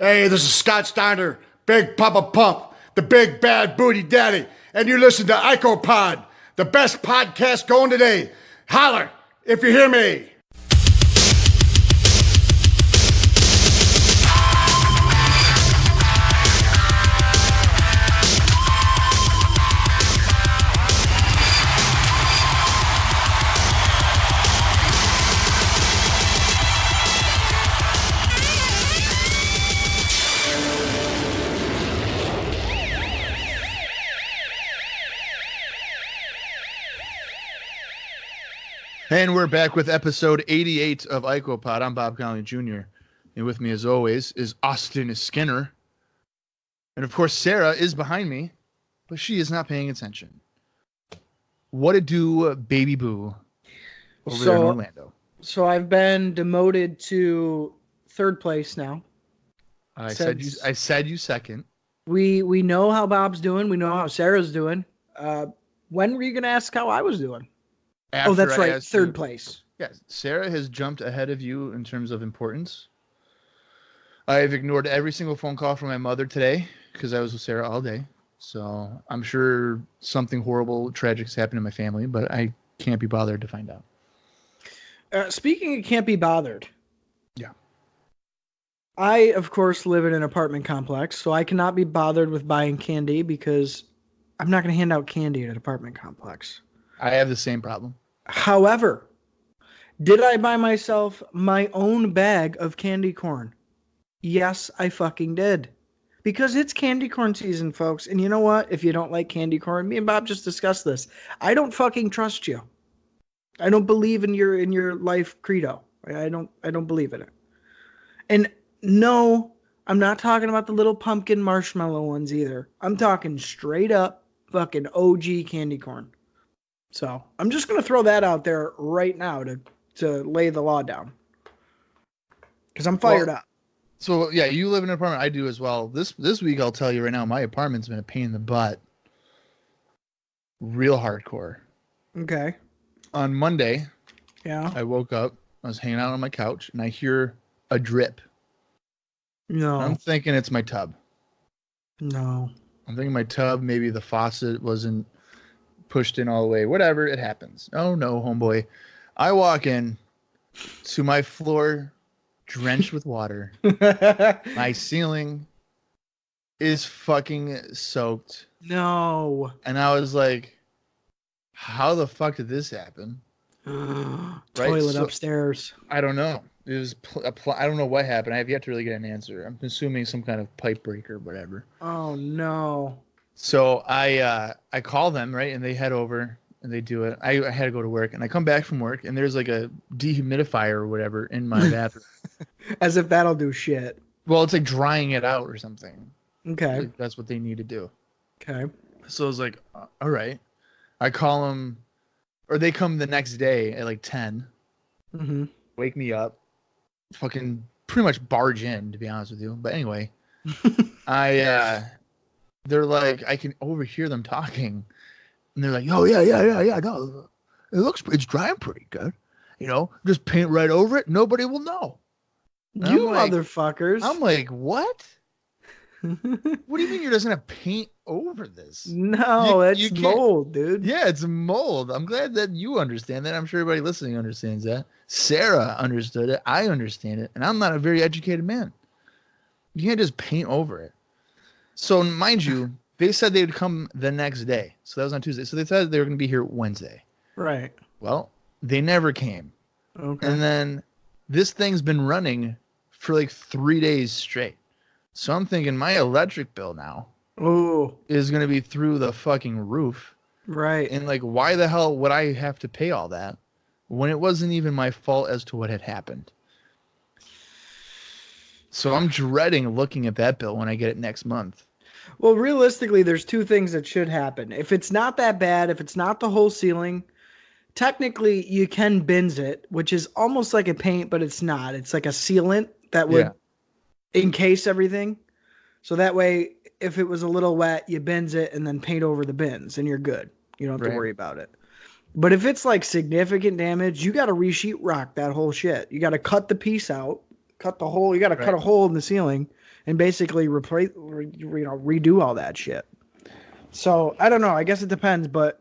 Hey, this is Scott Steiner, Big Papa Pump, the Big Bad Booty Daddy, and you listen to IcoPod, the best podcast going today. Holler if you hear me. And we're back with episode 88 of IcoPod. I'm Bob Connolly Jr. And with me, as always, is Austin Skinner. And of course, Sarah is behind me, but she is not paying attention. What it do, baby boo, over there in Orlando? So I've been demoted to third place now. I said you second. We know how Bob's doing. We know how Sarah's doing. When were you going to ask how I was doing? After that's I right. Third place. Yes. Sarah has jumped ahead of you in terms of importance. I've ignored every single phone call from my mother today because I was with Sarah all day. So I'm sure something horrible, tragic has happened in my family, but I can't be bothered to find out. Speaking of can't be bothered. Yeah. I, of course, live in an apartment complex, so I cannot be bothered with buying candy because I'm not going to hand out candy at an apartment complex. I have the same problem. However, did I buy myself my own bag of candy corn? Yes, I fucking did. Because it's candy corn season, folks. And you know what? If you don't like candy corn, me and Bob just discussed this. I don't fucking trust you. I don't believe in your life credo. I don't believe in it. And no, I'm not talking about the little pumpkin marshmallow ones either. I'm talking straight up fucking OG candy corn. So I'm just going to throw that out there right now to lay the law down. Because I'm fired up. So, yeah, you live in an apartment. I do as well. This week, I'll tell you right now, my apartment's been a pain in the butt. Real hardcore. Okay. On Monday, yeah, I woke up. I was hanging out on my couch, and I hear a drip. No. I'm thinking it's my tub. No. I'm thinking my tub, maybe the faucet wasn't pushed in all the way. Whatever, it happens. Oh, no, homeboy. I walk in to my floor drenched with water. My ceiling is fucking soaked. No. And I was like, how the fuck did this happen? Toilet upstairs. I don't know. It was I don't know what happened. I have yet to really get an answer. I'm assuming some kind of pipe break or whatever. Oh, no. So I call them, right? And they head over and they do it. I had to go to work and I come back from work and there's like a dehumidifier or whatever in my bathroom. As if that'll do shit. Well, it's like drying it out or something. Okay. Like that's what they need to do. Okay. So I was like, all right. I call them, or they come the next day at like 10. Mm-hmm. Wake me up. Fucking pretty much barge in, to be honest with you. But anyway, they're like, I can overhear them talking. And they're like, oh, yeah. No, it's drying pretty good. You know, just paint right over it. Nobody will know. And You motherfuckers. I'm like, what? What do you mean you're just going to paint over this? No, it's mold, dude. Yeah, it's mold. I'm glad that you understand that. I'm sure everybody listening understands that. Sarah understood it. I understand it. And I'm not a very educated man. You can't just paint over it. So, mind you, they said they would come the next day. So that was on Tuesday. So they said they were going to be here Wednesday. Right. Well, they never came. Okay. And then this thing's been running for like 3 days straight. So I'm thinking my electric bill now is going to be through the fucking roof. Right. And like, why the hell would I have to pay all that when it wasn't even my fault as to what had happened? So I'm dreading looking at that bill when I get it next month. Well, realistically, there's two things that should happen. If it's not that bad, if it's not the whole ceiling, technically you can binge it, which is almost like a paint, but it's not. It's like a sealant that would encase everything. So that way, if it was a little wet, you binge it and then paint over the bins and you're good. You don't have to worry about it. But if it's like significant damage, you got to re-sheet rock that whole shit. You got to cut the piece out, cut the hole. You got to cut a hole in the ceiling and basically redo all that shit. So I don't know. I guess it depends, but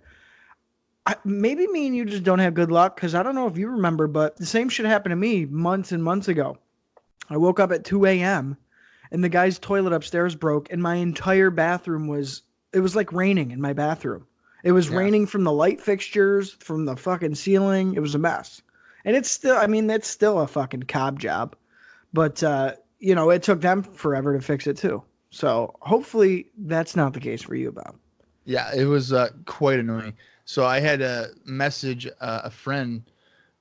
maybe me and you just don't have good luck because I don't know if you remember, but the same shit happened to me months and months ago. I woke up at 2 a.m. and the guy's toilet upstairs broke, and my entire bathroom it was like raining in my bathroom. It was raining from the light fixtures, from the fucking ceiling. It was a mess. And it's still, I mean, that's still a fucking cob job. But, it took them forever to fix it too. So hopefully that's not the case for you, Bob. Yeah, it was quite annoying. So I had to message a friend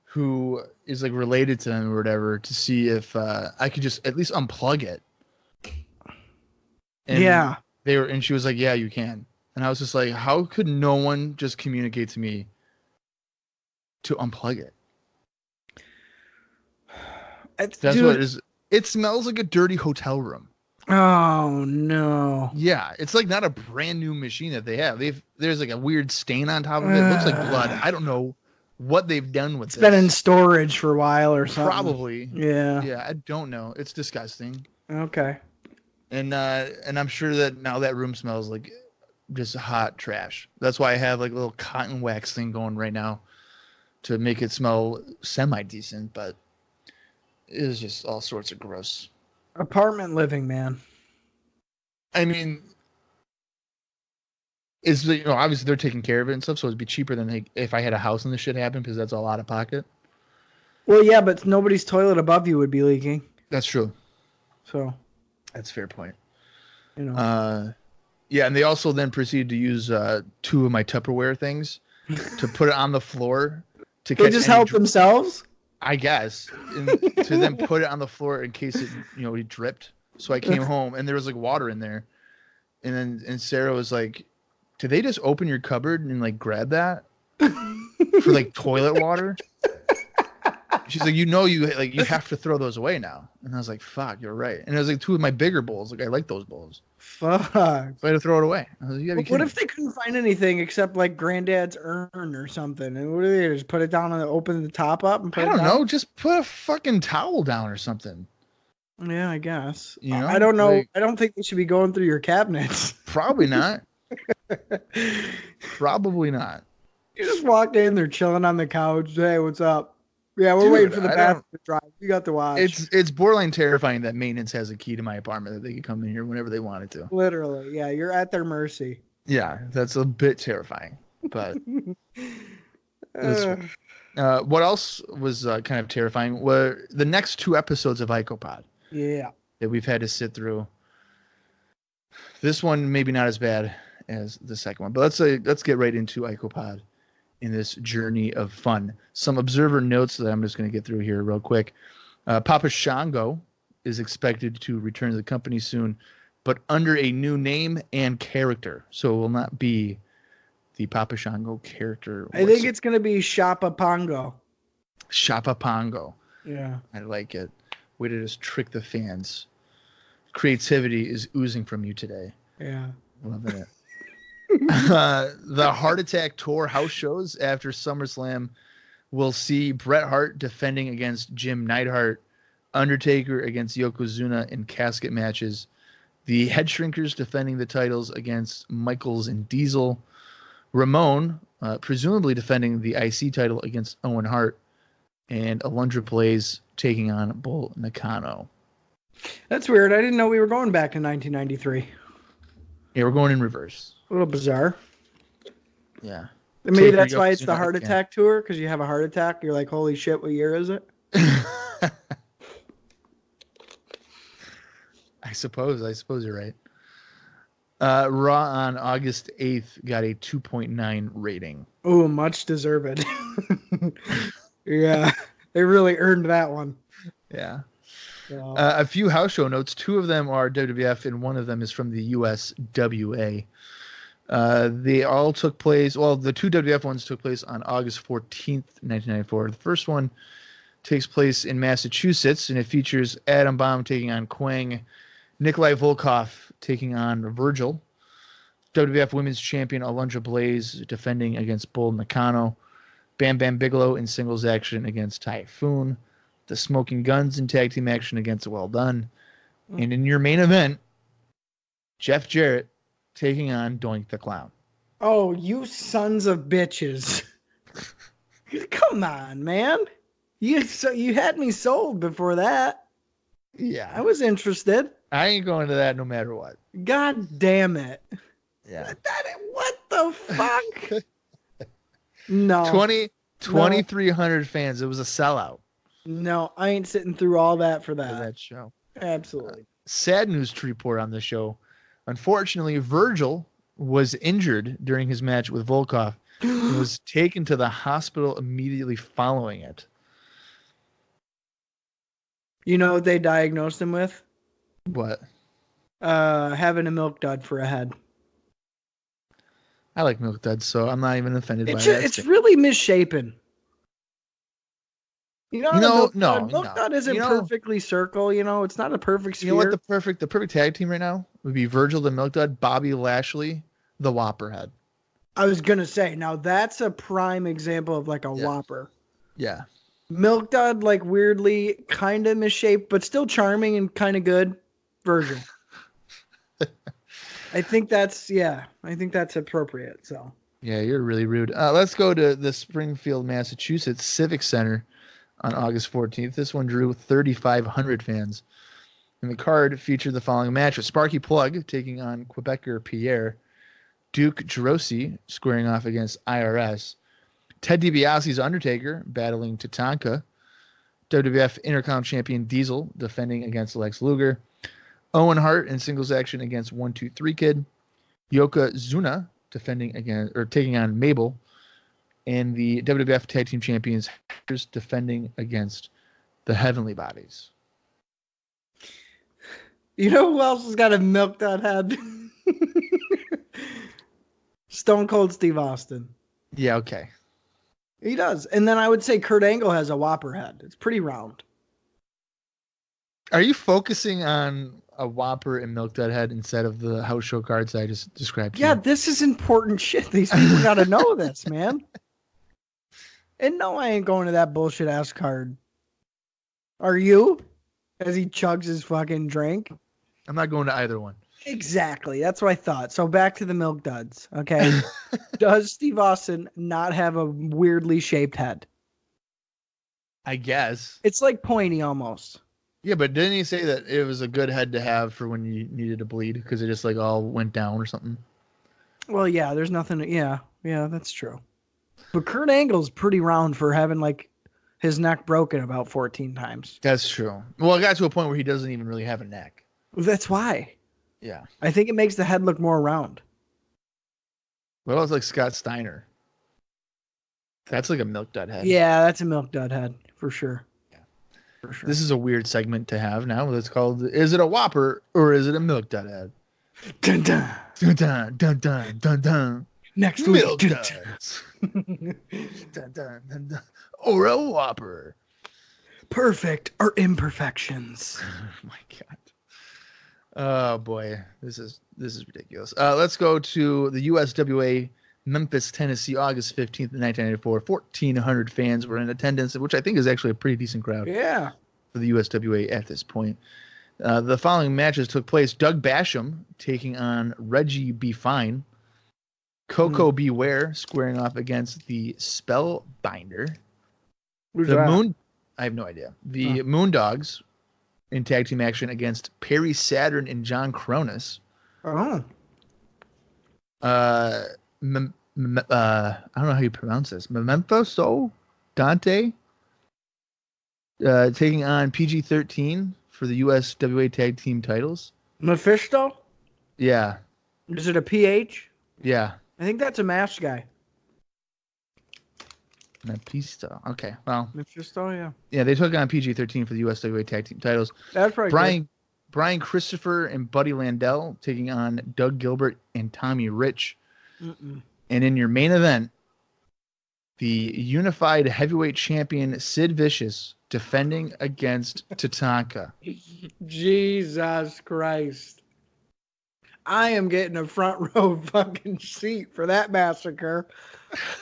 who is like related to them or whatever to see if I could just at least unplug it. And and she was like, yeah, you can. And I was just like, how could no one just communicate to me to unplug it? That's what it is. It smells like a dirty hotel room. Oh no. Yeah, it's like not a brand new machine that they have. There's like a weird stain on top of it. It looks like blood. I don't know what they've done with it. It's been in storage for a while or something. Probably. Yeah. Yeah, I don't know. It's disgusting. Okay. And I'm sure that now that room smells like just hot trash. That's why I have like a little cotton wax thing going right now to make it smell semi-decent, but it is just all sorts of gross. Apartment living, man. I mean, obviously they're taking care of it and stuff, so it'd be cheaper than if I had a house and this shit happened because that's all out of pocket. Well, yeah, but nobody's toilet above you would be leaking. That's true. So that's a fair point. Yeah, and they also then proceeded to use 2 of my Tupperware things to put it on the floor to catch. They just help themselves, I guess, to then put it on the floor in case it dripped. So I came home and there was like water in there, and Sarah was like, "Did they just open your cupboard and like grab that for like toilet water?" She's like, you have to throw those away now. And I was like, fuck, you're right. And it was like 2 of my bigger bowls. Like I like those bowls. Fuck. So I had to throw it away. I was like, what if they couldn't find anything except like granddad's urn or something? And what do they do? Just put it down and open the top up and put it down? I don't know. Just put a fucking towel down or something. Yeah, I guess. I don't know. I don't think they should be going through your cabinets. Probably not. Probably not. You just walked in, they're chilling on the couch. Hey, what's up? Yeah, we're waiting for the bathroom to dry. You got to watch. It's borderline terrifying that maintenance has a key to my apartment that they can come in here whenever they wanted to. Literally, yeah, you're at their mercy. Yeah, that's a bit terrifying. But what else was kind of terrifying were the next 2 episodes of IcoPod. Yeah, that we've had to sit through. This one maybe not as bad as the second one, but let's get right into IcoPod. In this journey of fun. Some observer notes that I'm just going to get through here real quick. Papa Shango is expected to return to the company soon, but under a new name and character. So it will not be the Papa Shango character. I think it's going to be Shapa Pongo. Shapa Pongo. Yeah. I like it. Way to just trick the fans. Creativity is oozing from you today. Yeah. Loving it. The Heart Attack Tour house shows after SummerSlam will see Bret Hart defending against Jim Neidhart, Undertaker against Yokozuna in casket matches, the Head Shrinkers defending the titles against Michaels and Diesel, Ramon presumably defending the IC title against Owen Hart, and Alundra Blaze taking on Bull Nakano. That's weird. I didn't know we were going back to 1993. Yeah, we're going in reverse. A little bizarre. Yeah. Maybe that's why it's the Heart Attack Tour, because you have a heart attack. You're like, holy shit, what year is it? I suppose you're right. Raw on August 8th got a 2.9 rating. Oh, much deserved. Yeah, they really earned that one. Yeah. A few house show notes. 2 of them are WWF, and 1 of them is from the USWA. They all took place. Well, the 2 WWF ones took place on August 14th, 1994. The first one takes place in Massachusetts, and it features Adam Bomb taking on Quang, Nikolai Volkov taking on Virgil, WWF Women's Champion Alundra Blaze defending against Bull Nakano, Bam Bam Bigelow in singles action against Typhoon, the Smoking Guns in tag team action against Well Done, And in your main event, Jeff Jarrett taking on Doink the Clown. Oh, you sons of bitches. Come on, man. You had me sold before that. Yeah. I was interested. I ain't going to that no matter what. God damn it. Yeah. What the fuck? No. 2,300 fans. It was a sellout No, I ain't sitting through all that for for that. that show. Absolutely. Sad news to report on the show. Unfortunately, Virgil was injured during his match with Volkov and was taken to the hospital immediately following it. You know what they diagnosed him with? What? Having a milk dud for a head. I like milk duds, so I'm not even offended by that. It's really misshapen. You know, milk dud isn't perfectly circle. You know, it's not a perfect sphere. You know what the perfect tag team right now would be? Virgil the Milk Dud, Bobby Lashley, the Whopper Head. I was gonna say, now that's a prime example of like a Whopper. Yeah. Milk Dud, like weirdly kind of misshaped, but still charming and kind of good. Virgil. I think that's appropriate. So. Yeah, you're really rude. Let's go to the Springfield, Massachusetts Civic Center on August 14th. This one drew 3,500 fans. And the card featured the following match with Sparky Plug taking on Quebecer Pierre, Duke Jerosi squaring off against IRS, Ted DiBiase's Undertaker battling Tatanka, WWF Intercom Champion Diesel defending against Lex Luger, Owen Hart in singles action against 1-2-3 Kid, Yokozuna taking on Mabel, and the WWF Tag Team Champions defending against the Heavenly Bodies. You know who else has got a milk dud head? Stone Cold Steve Austin. Yeah, okay. He does. And then I would say Kurt Angle has a Whopper head. It's pretty round. Are you focusing on a Whopper and milk dud head instead of the house show cards I just described to you? Yeah, this is important shit. These people got to know this, man. And no, I ain't going to that bullshit ass card. Are you? As he chugs his fucking drink. I'm not going to either one. Exactly. That's what I thought. So back to the milk duds. Okay. Does Steve Austin not have a weirdly shaped head? I guess. It's like pointy almost. Yeah, but didn't he say that it was a good head to have for when you needed to bleed because it just like all went down or something? Well, yeah, there's nothing. Yeah, that's true. But Kurt Angle's pretty round for having like his neck broken about 14 times. That's true. Well, it got to a point where he doesn't even really have a neck. That's why. Yeah. I think it makes the head look more round. What else like Scott Steiner? That's like a milk dud head. Yeah, that's a milk dud head for sure. Yeah. For sure. This is a weird segment to have now. It's called Is it a Whopper or is it a milk dud head? Dun dun. Dun dun dun dun dun dun. Next milk week. duds. Dun dun dun dun. Or a Whopper. Perfect or imperfections. Oh my God. Oh boy, this is ridiculous. Let's go to the USWA Memphis, Tennessee, August 15th, 1994. 1,400 fans were in attendance, which I think is actually a pretty decent crowd. Yeah. For the USWA at this point. The following matches took place. Doug Basham taking on Reggie B. Fine. Coco Beware squaring off against the Spellbinder. Who's that? I have no idea. The Moondogs in tag team action against Perry Saturn and John Cronus. Oh. I don't know how you pronounce this. Memphis Dante taking on PG-13 for the USWA tag team titles. Mephisto? Yeah. Is it a PH? Yeah. I think that's a masked guy. Mephisto. Okay. Well. Mephisto, yeah. Yeah, they took on PG-13 for the USWA tag team titles. That's right. Brian Christopher and Buddy Landell taking on Doug Gilbert and Tommy Rich. Mm-mm. And in your main event, the unified heavyweight champion Sid Vicious defending against Tatanka. Jesus Christ. I am getting a front row fucking seat for that massacre.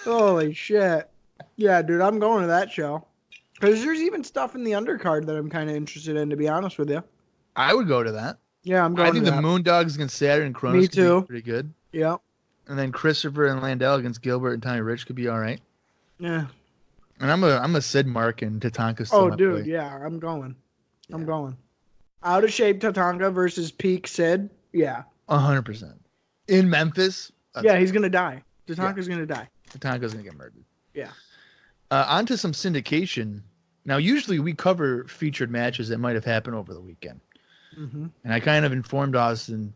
Holy shit. Yeah, dude, I'm going to that show. Because there's even stuff in the undercard that I'm kind of interested in, to be honest with you. I would go to that. Yeah, I'm going I think to the that. Moondogs against Saturn and Kronos Me could be too. pretty good. Yeah. And then Christopher and Landell against Gilbert and Tommy Rich could be all right. Yeah. And I'm a Sid Mark and Tatanka still Oh, my dude, boy. yeah, I'm going. I'm Yeah. going. Out of shape Tatanka versus peak Sid. Yeah. 100%. In Memphis, Yeah, he's gonna die. Yeah. Tatanka's gonna die. Tatanka's going to get murdered. Yeah. On to some syndication. Now, usually we cover featured matches that might have happened over the weekend. Mm-hmm. And I kind of informed Austin,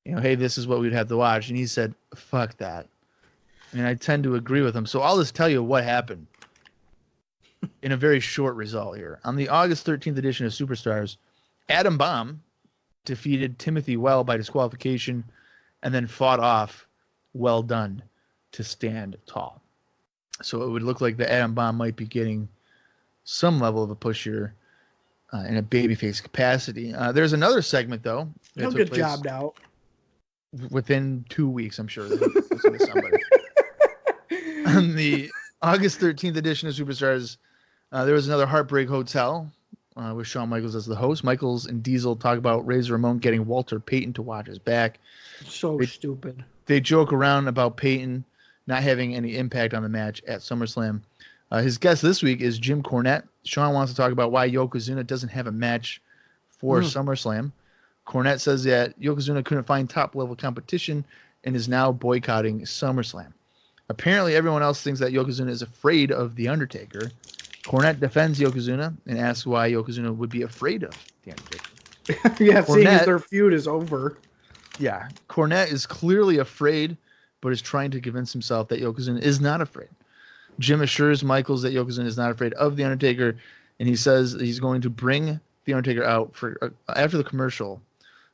hey, this is what we'd have to watch. And he said, fuck that. And I tend to agree with him. So I'll just tell you what happened in a very short result here. On the August 13th edition of Superstars, Adam Bomb defeated Timothy Well by disqualification and then fought off Well Done to stand tall. So it would look like the Adam Bomb might be getting some level of a push here in a babyface capacity. There's another segment, though. He'll get jobbed out. Within 2 weeks, I'm sure. Somebody. On the August 13th edition of Superstars, there was another Heartbreak Hotel with Shawn Michaels as the host. Michaels and Diesel talk about Razor Ramon getting Walter Payton to watch his back. So stupid. They joke around about Payton not having any impact on the match at SummerSlam. His guest this week is Jim Cornette. Shawn wants to talk about why Yokozuna doesn't have a match for SummerSlam. Cornette says that Yokozuna couldn't find top-level competition and is now boycotting SummerSlam. Apparently, everyone else thinks that Yokozuna is afraid of The Undertaker. Cornette defends Yokozuna and asks why Yokozuna would be afraid of The Undertaker. Yeah, seeing as their feud is over. Yeah, Cornette is clearly afraid, but is trying to convince himself that Yokozuna is not afraid. Jim assures Michaels that Yokozuna is not afraid of The Undertaker, and he says he's going to bring The Undertaker out for after the commercial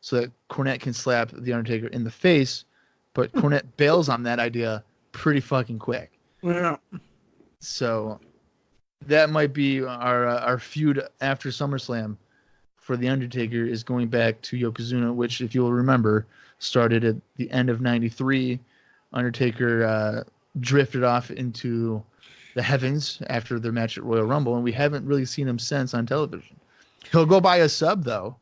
so that Cornette can slap The Undertaker in the face, but Cornette bails on that idea pretty fucking quick. Yeah. So that might be our feud after SummerSlam for The Undertaker is going back to Yokozuna, which, if you'll remember, started at the end of 93. Undertaker drifted off into the heavens after their match at Royal Rumble, and we haven't really seen him since on television. He'll go by a sub, though,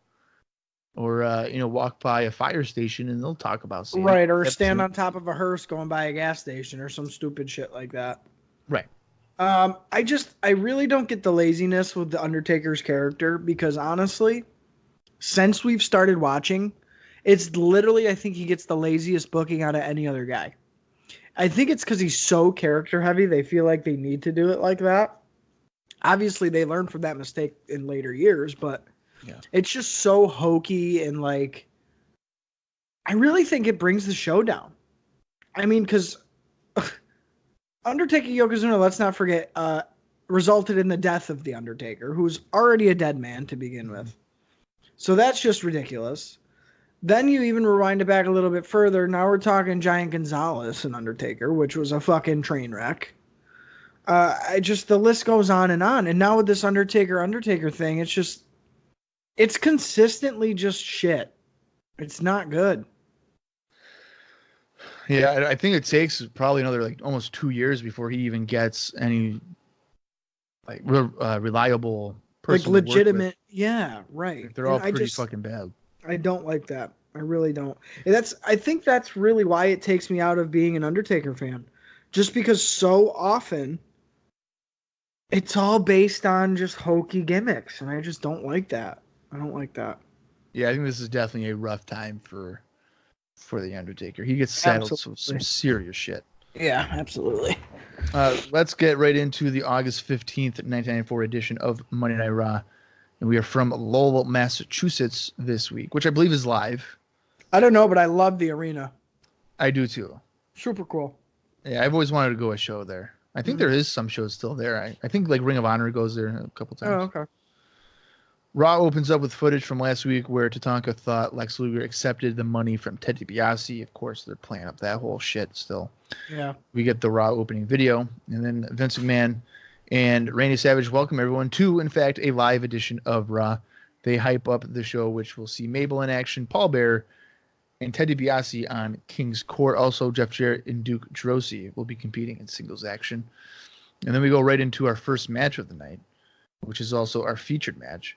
or walk by a fire station, and they'll talk about seeing right, or stand on top of a hearse going by a gas station or some stupid shit like that. Right. I really don't get the laziness with the Undertaker's character because honestly, since we've started watching, it's literally, I think he gets the laziest booking out of any other guy. I think it's because he's so character heavy. They feel like they need to do it like that. Obviously, they learned from that mistake in later years, but it's just so hokey and like, I really think it brings the show down. I mean, because Undertaker Yokozuna, let's not forget, resulted in the death of The Undertaker, who's already a dead man to begin with. So that's just ridiculous. Then you even rewind it back a little bit further. Now we're talking Giant Gonzalez and Undertaker, which was a fucking train wreck. The list goes on. And now with this Undertaker thing, it's consistently just shit. It's not good. Yeah, I think it takes probably another almost 2 years before he even gets any reliable person. Legitimate. Yeah, right. They're all pretty fucking bad. I don't like that. I really don't. I think that's really why it takes me out of being an Undertaker fan. Just because so often it's all based on just hokey gimmicks, and I just don't like that. I don't like that. Yeah, I think this is definitely a rough time for The Undertaker. He gets saddled with some serious shit. Yeah, absolutely. Let's get right into the August 15th, 1994 edition of Monday Night Raw. And we are from Lowell, Massachusetts this week, which I believe is live. I don't know, but I love the arena. I do too. Super cool. Yeah, I've always wanted to go a show there. I think there is some shows still there. I think Ring of Honor goes there a couple times. Oh, okay. Raw opens up with footage from last week where Tatanka thought Lex Luger accepted the money from Ted DiBiase. Of course, they're playing up that whole shit still. Yeah. We get the Raw opening video, and then Vince McMahon and Randy Savage welcome everyone to, in fact, a live edition of Raw. They hype up the show, which will see Mabel in action, Paul Bearer, and Ted DiBiase on King's Court. Also, Jeff Jarrett and Duke Droese will be competing in singles action. And then we go right into our first match of the night, which is also our featured match.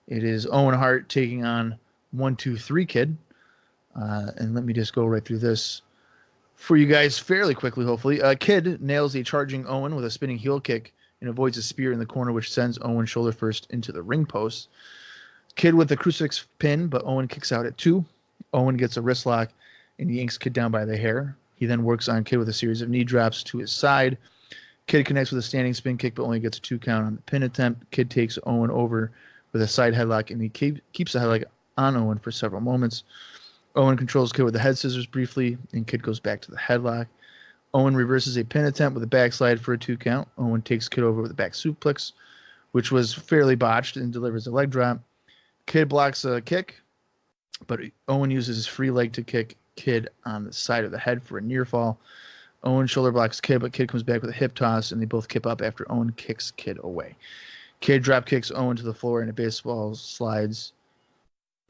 It is Owen Hart taking on 1-2-3 Kid. And let me just go right through this for you guys fairly quickly, hopefully. Kid nails a charging Owen with a spinning heel kick and avoids a spear in the corner, which sends Owen shoulder first into the ring post. Kid with the crucifix pin, but Owen kicks out at 2. Owen gets a wrist lock and yanks Kid down by the hair. He then works on Kid with a series of knee drops to his side. Kid connects with a standing spin kick, but only gets a 2 count on the pin attempt. Kid takes Owen over with a side headlock, and he keeps the headlock on Owen for several moments. Owen controls Kid with the head scissors briefly, and Kid goes back to the headlock. Owen reverses a pin attempt with a backslide for a 2 count. Owen takes Kid over with a back suplex, which was fairly botched, and delivers a leg drop. Kid blocks a kick, but Owen uses his free leg to kick Kid on the side of the head for a near fall. Owen shoulder blocks Kid, but Kid comes back with a hip toss, and they both kip up after Owen kicks Kid away. Kid drop kicks Owen to the floor, and he baseball slides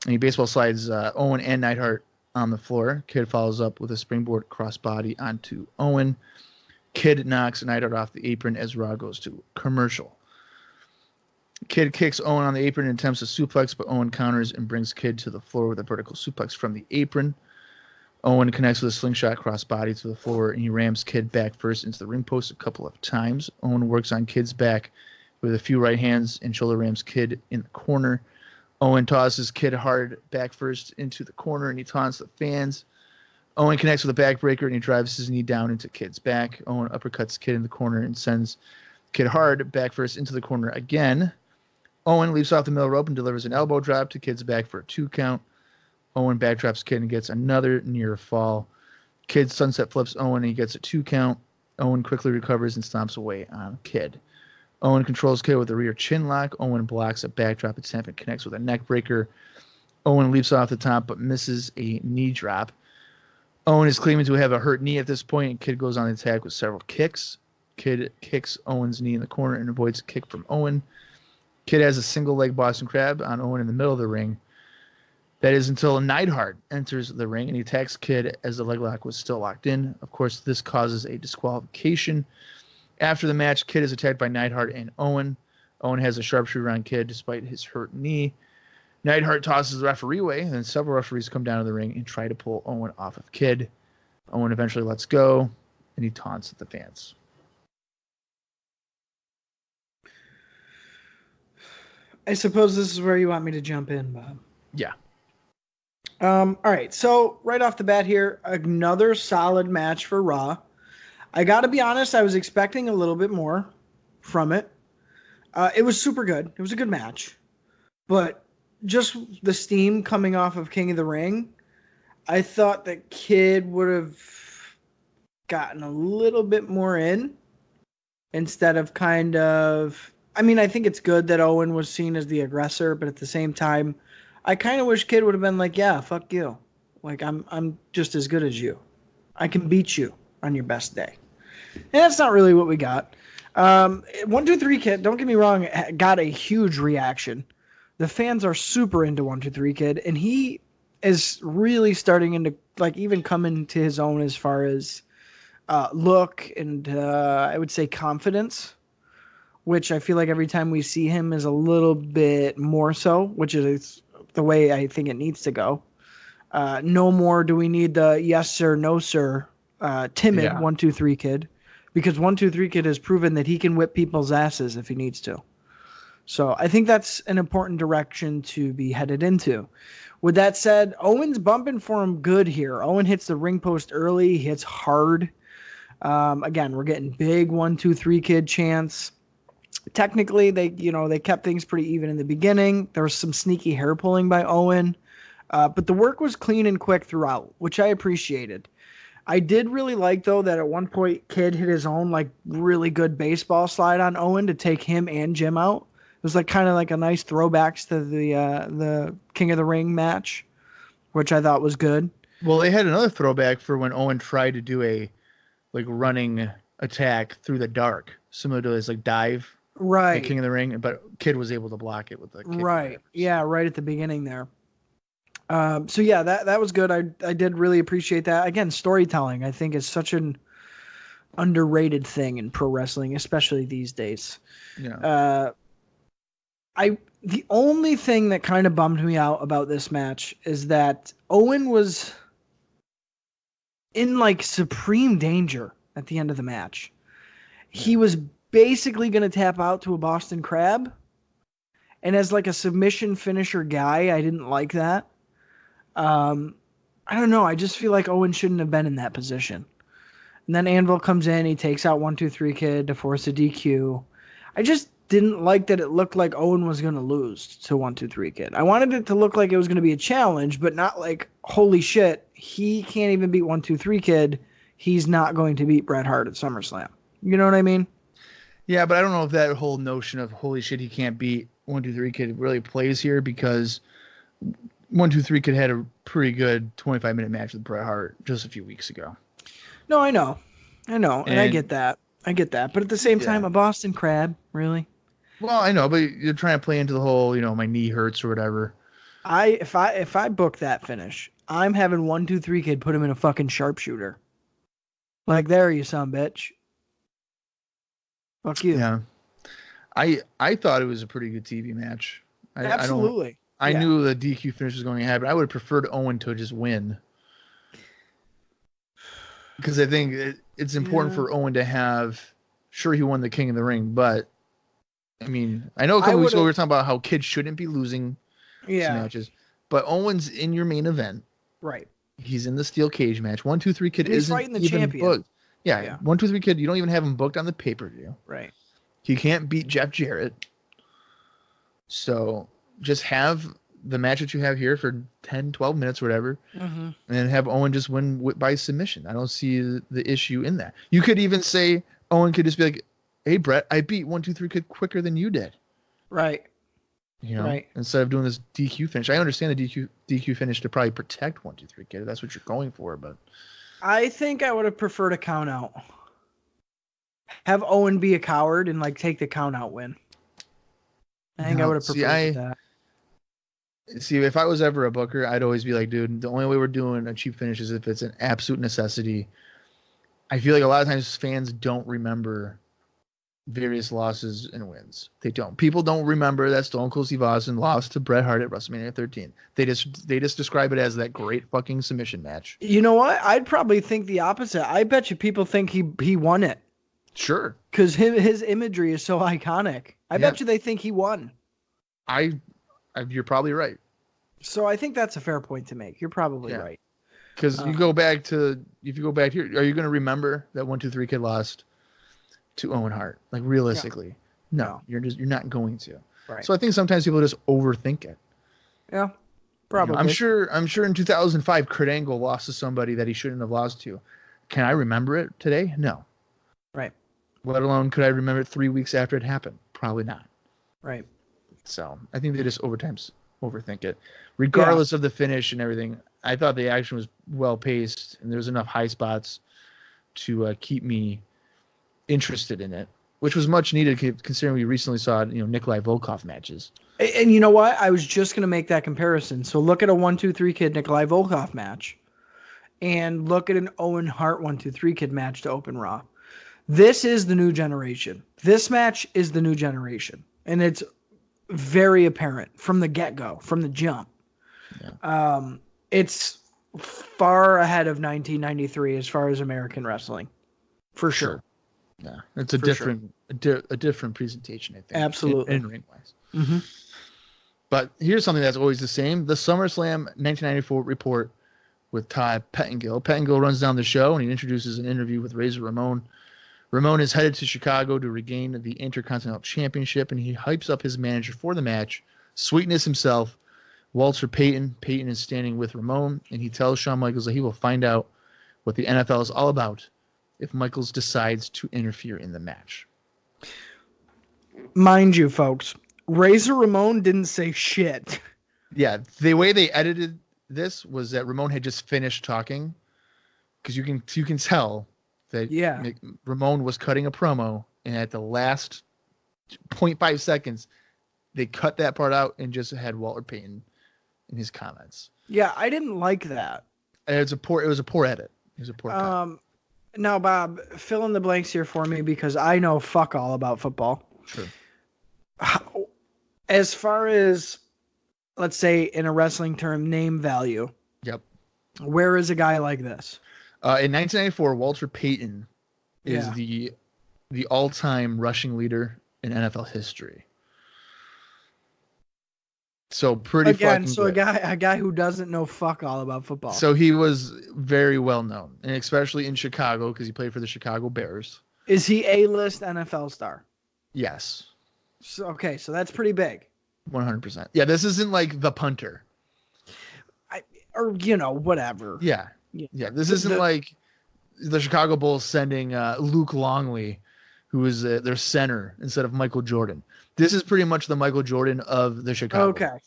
Owen and Neidhart on the floor. Kid follows up with a springboard crossbody onto Owen. Kid knocks Neidhart off the apron as Raw goes to commercial. Kid kicks Owen on the apron and attempts a suplex, but Owen counters and brings Kid to the floor with a vertical suplex from the apron. Owen connects with a slingshot crossbody to the floor, and he rams Kid back first into the ring post a couple of times. Owen works on Kid's back with a few right hands and shoulder rams Kid in the corner. Owen tosses Kid hard back first into the corner, and he taunts the fans. Owen connects with a backbreaker, and he drives his knee down into Kid's back. Owen uppercuts Kid in the corner and sends Kid hard back first into the corner again. Owen leaps off the middle rope and delivers an elbow drop to Kid's back for a 2 count. Owen backdrops Kid and gets another near fall. Kid sunset flips Owen and he gets a 2 count. Owen quickly recovers and stomps away on Kid. Owen controls Kid with a rear chin lock. Owen blocks a backdrop attempt and connects with a neck breaker. Owen leaps off the top but misses a knee drop. Owen is claiming to have a hurt knee at this point, and Kid goes on the attack with several kicks. Kid kicks Owen's knee in the corner and avoids a kick from Owen. Kid has a single leg Boston Crab on Owen in the middle of the ring. That is until Neidhart enters the ring and he attacks Kid as the leg lock was still locked in. Of course, this causes a disqualification. After the match, Kid is attacked by Neidhart and Owen. Owen has a sharpshooter on Kid despite his hurt knee. Neidhart tosses the referee away, and then several referees come down to the ring and try to pull Owen off of Kid. Owen eventually lets go, and he taunts the fans. I suppose this is where you want me to jump in, Bob. Yeah. All right, so right off the bat here, another solid match for Raw. I got to be honest, I was expecting a little bit more from it. It was super good. It was a good match. But just the steam coming off of King of the Ring, I thought that Kid would have gotten a little bit more in instead of kind of... I mean, I think it's good that Owen was seen as the aggressor, but at the same time, I kind of wish Kid would have been like, yeah, fuck you. Like, I'm just as good as you. I can beat you on your best day. And that's not really what we got. 1-2-3 Kid, don't get me wrong, got a huge reaction. The fans are super into 1-2-3 Kid, and he is really starting into, like, even coming to his own as far as look and I would say confidence, which I feel like every time we see him is a little bit more so, which is the way I think it needs to go. No more do we need the yes sir, no sir, timid 1-2-3 Kid, because 1-2-3 Kid has proven that he can whip people's asses if he needs to. So I think that's an important direction to be headed into. With that said, Owen's bumping for him good here. Owen hits the ring post early, hits hard. Again, we're getting big 1-2-3 Kid chants. Technically, they kept things pretty even in the beginning. There was some sneaky hair pulling by Owen, but the work was clean and quick throughout, which I appreciated. I did really like, though, that at one point Kid hit his own like really good baseball slide on Owen to take him and Jim out. It was like kind of like a nice throwbacks to the King of the Ring match, which I thought was good. Well, they had another throwback for when Owen tried to do a like running attack through the dark, similar to his like dive. Right. King of the Ring, but Kid was able to block it with the kick. Right. Yeah, right at the beginning there. So yeah, that was good. I did really appreciate that. Again, storytelling, I think, is such an underrated thing in pro wrestling, especially these days. Yeah. The only thing that kind of bummed me out about this match is that Owen was in like supreme danger at the end of the match. He was basically going to tap out to a Boston Crab. And as like a submission finisher guy, I didn't like that. I don't know. I just feel like Owen shouldn't have been in that position. And then Anvil comes in. He takes out 1-2-3 Kid to force a DQ. I just didn't like that it looked like Owen was going to lose to 1-2-3 Kid. I wanted it to look like it was going to be a challenge, but not like, holy shit, he can't even beat 1-2-3 Kid. He's not going to beat Bret Hart at SummerSlam. You know what I mean? Yeah, but I don't know if that whole notion of holy shit, he can't beat 1-2-3 Kid really plays here, because 1-2-3 Kid had a pretty good 25-minute match with Bret Hart just a few weeks ago. No, I know, and I get that. But at the same time, a Boston Crab, really? Well, I know, but you're trying to play into the whole, my knee hurts or whatever. If I book that finish, I'm having 1-2-3 Kid put him in a fucking sharpshooter. Like, there, you son of a bitch. Fuck you. Yeah. I thought it was a pretty good TV match. Absolutely. I knew the DQ finish was going to happen. I would have preferred Owen to just win, because I think it's important for Owen to have. Sure, he won the King of the Ring, but I mean, I know a couple weeks ago we were talking about how kids shouldn't be losing matches, but Owen's in your main event. Right. He's in the steel cage match. 1-2-3 Kid isn't fighting the even champion. booked. Yeah, 1-2-3 Kid, you don't even have him booked on the pay-per-view. Right. He can't beat Jeff Jarrett. So just have the match that you have here for 10, 12 minutes or whatever, and have Owen just win by submission. I don't see the issue in that. You could even say Owen could just be like, hey, Brett, I beat 1-2-3 Kid quicker than you did. Right. Instead of doing this DQ finish. I understand the DQ finish to probably protect 1-2-3 Kid. If that's what you're going for, but I think I would have preferred a count out. Have Owen be a coward and like take the count out win. I think I would have preferred that. See, if I was ever a booker, I'd always be like, dude, the only way we're doing a cheap finish is if it's an absolute necessity. I feel like a lot of times fans don't remember various losses and wins. They don't. People don't remember that Stone Cold Steve Austin lost to Bret Hart at WrestleMania 13. They just describe it as that great fucking submission match. You know what? I'd probably think the opposite. I bet you people think he won it. Sure. Because his imagery is so iconic. I bet you they think he won. You're probably right. So I think that's a fair point to make. You're probably right. Because if you go back here, are you going to remember that 1-2-3 Kid lost to Owen Hart? Like, realistically, no. You're not going to. Right. So I think sometimes people just overthink it. Yeah, probably. I'm sure in 2005, Kurt Angle lost to somebody that he shouldn't have lost to. Can I remember it today? No. Right. Let alone could I remember it 3 weeks after it happened? Probably not. Right. So I think they just overthink it. Regardless of the finish and everything, I thought the action was well paced and there was enough high spots to keep me interested in it, which was much needed considering we recently saw Nikolai Volkov matches. And you know what? I was just going to make that comparison. So look at a 1-2-3 Kid Nikolai Volkov match, and look at an Owen Hart 1-2-3 Kid match to open Raw. This is the new generation. This match is the new generation, and it's very apparent from the get-go, from the jump. Yeah. It's far ahead of 1993 as far as American wrestling, for sure. Yeah, it's a different presentation, I think. Absolutely, in ring wise. But here's something that's always the same: the SummerSlam 1994 report with Todd Pettengill. Pettengill runs down the show and he introduces an interview with Razor Ramon. Ramon is headed to Chicago to regain the Intercontinental Championship, and he hypes up his manager for the match, Sweetness himself, Walter Payton. Payton is standing with Ramon, and he tells Shawn Michaels that he will find out what the NFL is all about if Michaels decides to interfere in the match. Mind you, folks, Razor Ramon didn't say shit. Yeah, the way they edited this was that Ramon had just finished talking, because you can tell that Ramon was cutting a promo, and at the last 0.5 seconds, they cut that part out and just had Walter Payton in his comments. Yeah, I didn't like that. It was a poor edit. It was a poor cut. Now, Bob, fill in the blanks here for me, because I know fuck all about football. Sure. As far as, let's say, in a wrestling term, name value, Yep. where is a guy like this? In 1994, Walter Payton is Yeah. the all-time rushing leader in NFL history. So pretty Again, fucking so good. a guy who doesn't know fuck all about football. So he was very well known, and especially in Chicago because he played for the Chicago Bears. Is he A-list NFL star? Yes, So, okay, so that's pretty big. 100%. Yeah, this isn't like the punter. Or whatever. Yeah. This isn't like the Chicago Bulls sending Luke Longley, who is their center, instead of Michael Jordan. This is pretty much the Michael Jordan of the Chicago.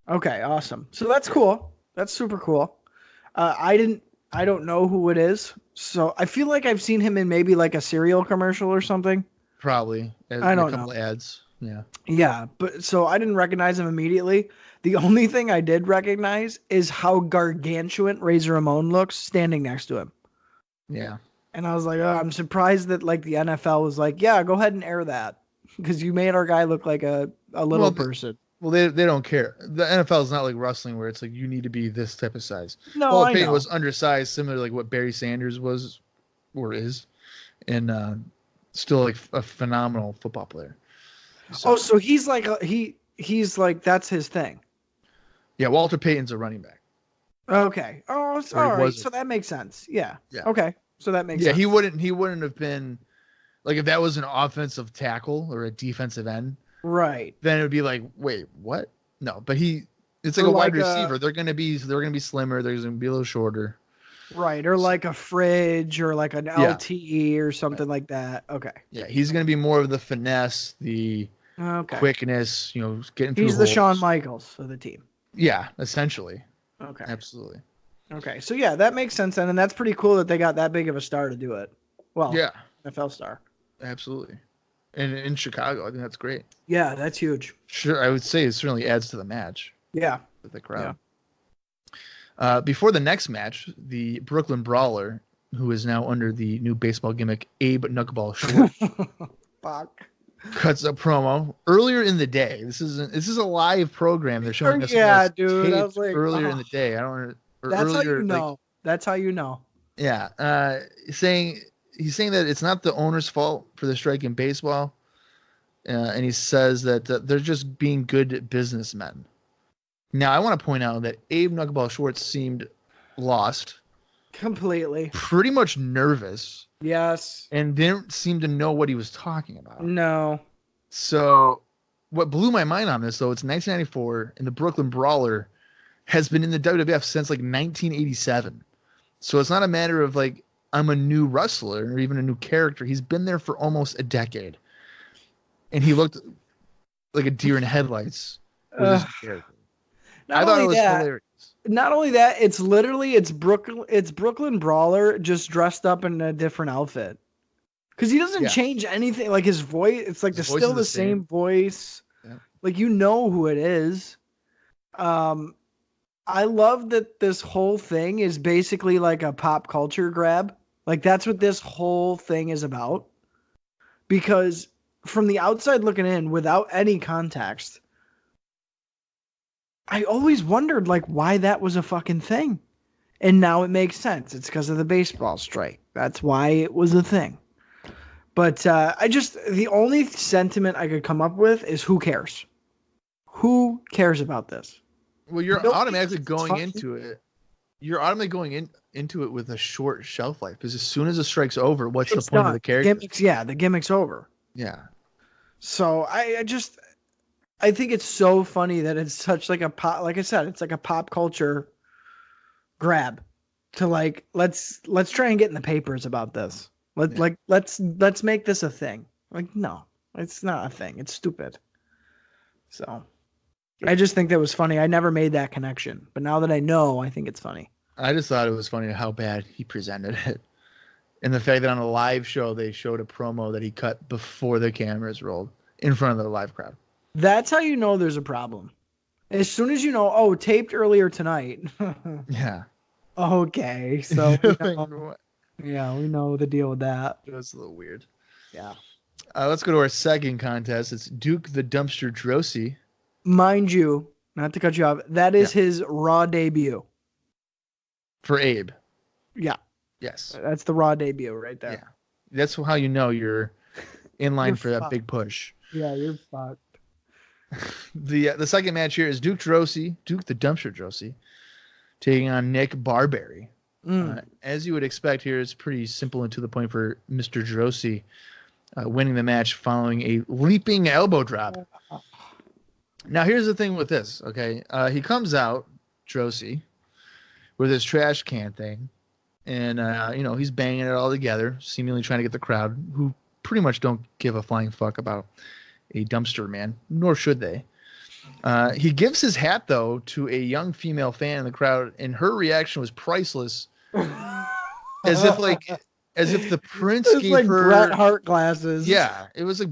Okay, awesome. So that's cool. That's super cool. I don't know who it is. So I feel like I've seen him in maybe like a cereal commercial or something. Probably. I don't a couple know. of ads. Yeah. Yeah, but so I didn't recognize him immediately. The only thing I did recognize is how gargantuan Razor Ramon looks standing next to him. Yeah. And I was like, oh, I'm surprised that like the NFL was like, yeah, go ahead and air that because you made our guy look like a little person. Well, they don't care. The NFL is not like wrestling where it's like you need to be this type of size. No, Well, I Payton know. was undersized, similar to like what Barry Sanders was or is, and still like a phenomenal football player. So he's like he's like that's his thing. Yeah, Walter Payton's a running back. Okay. Oh, Or he all right. wasn't. So that makes sense. Yeah. Yeah. Okay. So that makes Yeah, sense. he wouldn't have been like if that was an offensive tackle or a defensive end, Right. then it would be like, wait, what? No, but it's like Or a wide like receiver. They're gonna be slimmer. They're gonna be a little shorter. Right. Or like a fridge or like an Yeah. LTE or something like that. Okay. Yeah, he's gonna be more of the finesse, the Okay. quickness, getting through He's the holes. Shawn Michaels of the team. Yeah, essentially. Okay. Absolutely. Okay. So yeah, that makes sense then, and that's pretty cool that they got that big of a star to do it. Well, Yeah, NFL star. absolutely. And in Chicago, I think that's great. Yeah, that's huge. Sure, I would say it certainly adds to the match Yeah. with the crowd. Before the next match, the Brooklyn Brawler, who is now under the new baseball gimmick Abe Knuckleball Short, Fuck. cuts a promo earlier in the day. This is a live program. They're showing us. Yeah, something dude. I taped was like, earlier in the day. I don't. Or that's earlier, how you know. That's how you know. Yeah. He's saying that it's not the owner's fault for the strike in baseball, and he says that they're just being good businessmen. Now, I want to point out that Abe Knuckleball Schwartz seemed lost, Completely. pretty much nervous, Yes. and didn't seem to know what he was talking about. No. So, what blew my mind on this, though, it's 1994, and the Brooklyn Brawler has been in the WWF since like 1987. So it's not a matter of like I'm a new wrestler or even a new character. He's been there for almost a decade, and he looked like a deer in headlights with his character. I thought it was hilarious. Not only that, it's Brooklyn Brawler just dressed up in a different outfit. Because he doesn't change anything. Like his voice, it's like still the same voice. Yeah. Like you know who it is. I love that this whole thing is basically like a pop culture grab. Like that's what this whole thing is about. Because from the outside looking in, without any context, I always wondered like why that was a fucking thing. And now it makes sense. It's because of the baseball strike. That's why it was a thing. But the only sentiment I could come up with is who cares? Who cares about this? Well, you're automatically going into it. You're automatically going into it with a short shelf life because as soon as the strike's over, what's the point of the character? The gimmick's over. Yeah. So I think it's so funny that it's such like a pop. Like I said, it's like a pop culture grab to like let's try and get in the papers about this. Let's make this a thing. Like no, it's not a thing. It's stupid. So I just think that was funny. I never made that connection, but now that I know, I think it's funny. I just thought it was funny how bad he presented it. And the fact that on a live show, they showed a promo that he cut before the cameras rolled in front of the live crowd. That's how you know there's a problem. As soon as you know, taped earlier tonight. Yeah. Okay. So, we know the deal with that. It was a little weird. Yeah. Let's go to our second contest. It's Duke the Dumpster Drosy Mind you, not to cut you off, that is his Raw debut. For Abe. Yeah. Yes. That's the Raw debut right there. Yeah. That's how you know you're in line You're for that fucked. big push. Yeah, you're fucked. The second match here is Duke the Dumpster Droese, taking on Nick Barberry. As you would expect here, it's pretty simple and to the point for Mr. Droese, winning the match following a leaping elbow drop. Now, here's the thing with this, okay? He comes out, Droese, with his trash can thing, and, he's banging it all together, seemingly trying to get the crowd, who pretty much don't give a flying fuck about a dumpster man, nor should they. He gives his hat, though, to a young female fan in the crowd, and her reaction was priceless. As if the prince It's gave like her Bret Hart glasses. Yeah, it was like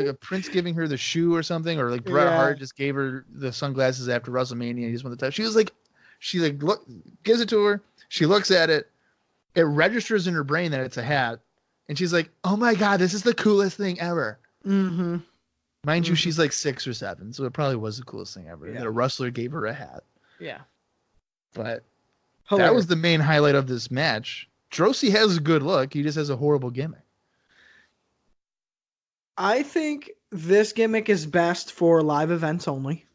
a prince giving her the shoe or something, or like Bret Hart just gave her the sunglasses after WrestleMania. He just won the title. She look, gives it to her. She looks at it. It registers in her brain that it's a hat, and she's like, "Oh my god, this is the coolest thing ever." Mm-hmm. Mind you, she's like 6 or 7, so it probably was the coolest thing ever. That a wrestler gave her a hat. Yeah. But Hilarious. that was the main highlight of this match. Droese has a good look. He just has a horrible gimmick. I think this gimmick is best for live events only.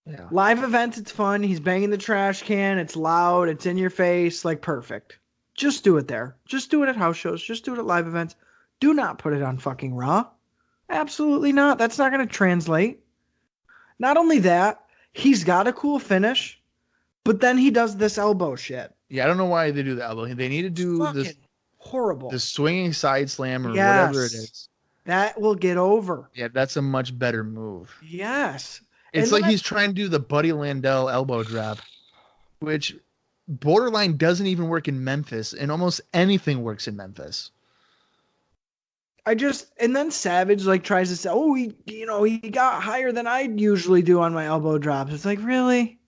Yeah. Live events, it's fun. He's banging the trash can. It's loud. It's in your face. Like, perfect. Just do it there. Just do it at house shows. Just do it at live events. Do not put it on fucking Raw. Absolutely not. That's not going to translate. Not only that, he's got a cool finish, but then he does this elbow shit. Yeah, I don't know why they do the elbow. They need to do this horrible. The swinging side slam or whatever it is. That will get over. Yeah, that's a much better move. Yes. It's like he's trying to do the Buddy Landel elbow drop, which borderline doesn't even work in Memphis, and almost anything works in Memphis. And then Savage tries to say, "Oh, he got higher than I usually do on my elbow drops." It's like, really?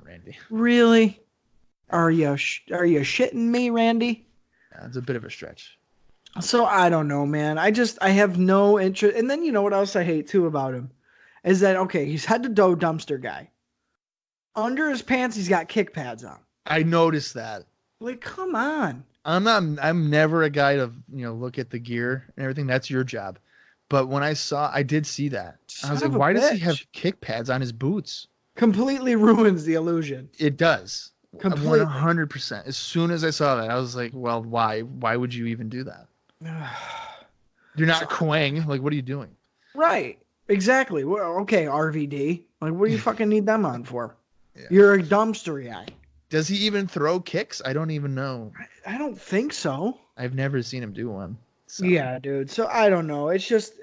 Randy. Really? Are you shitting me, Randy? Yeah, it's a bit of a stretch. So I don't know, man. I have no interest. And then you know what else I hate too about him is that, okay, he's head to toe dumpster guy. Under his pants, he's got kick pads on. I noticed that. Like, come on. I'm never a guy to, look at the gear and everything. That's your job. But when I did see that. I was like, why does he have kick pads on his boots? Completely ruins the illusion. It does. Completely. 100%. As soon as I saw that, I was like, well, why? Why would you even do that? You're not Quang. Like, what are you doing? Right. Exactly. Well, okay, RVD. Like, what do you fucking need them on for? Yeah. You're a dumpster guy. Does he even throw kicks? I don't even know. I don't think so. I've never seen him do one. So. Yeah, dude. So I don't know. It's just,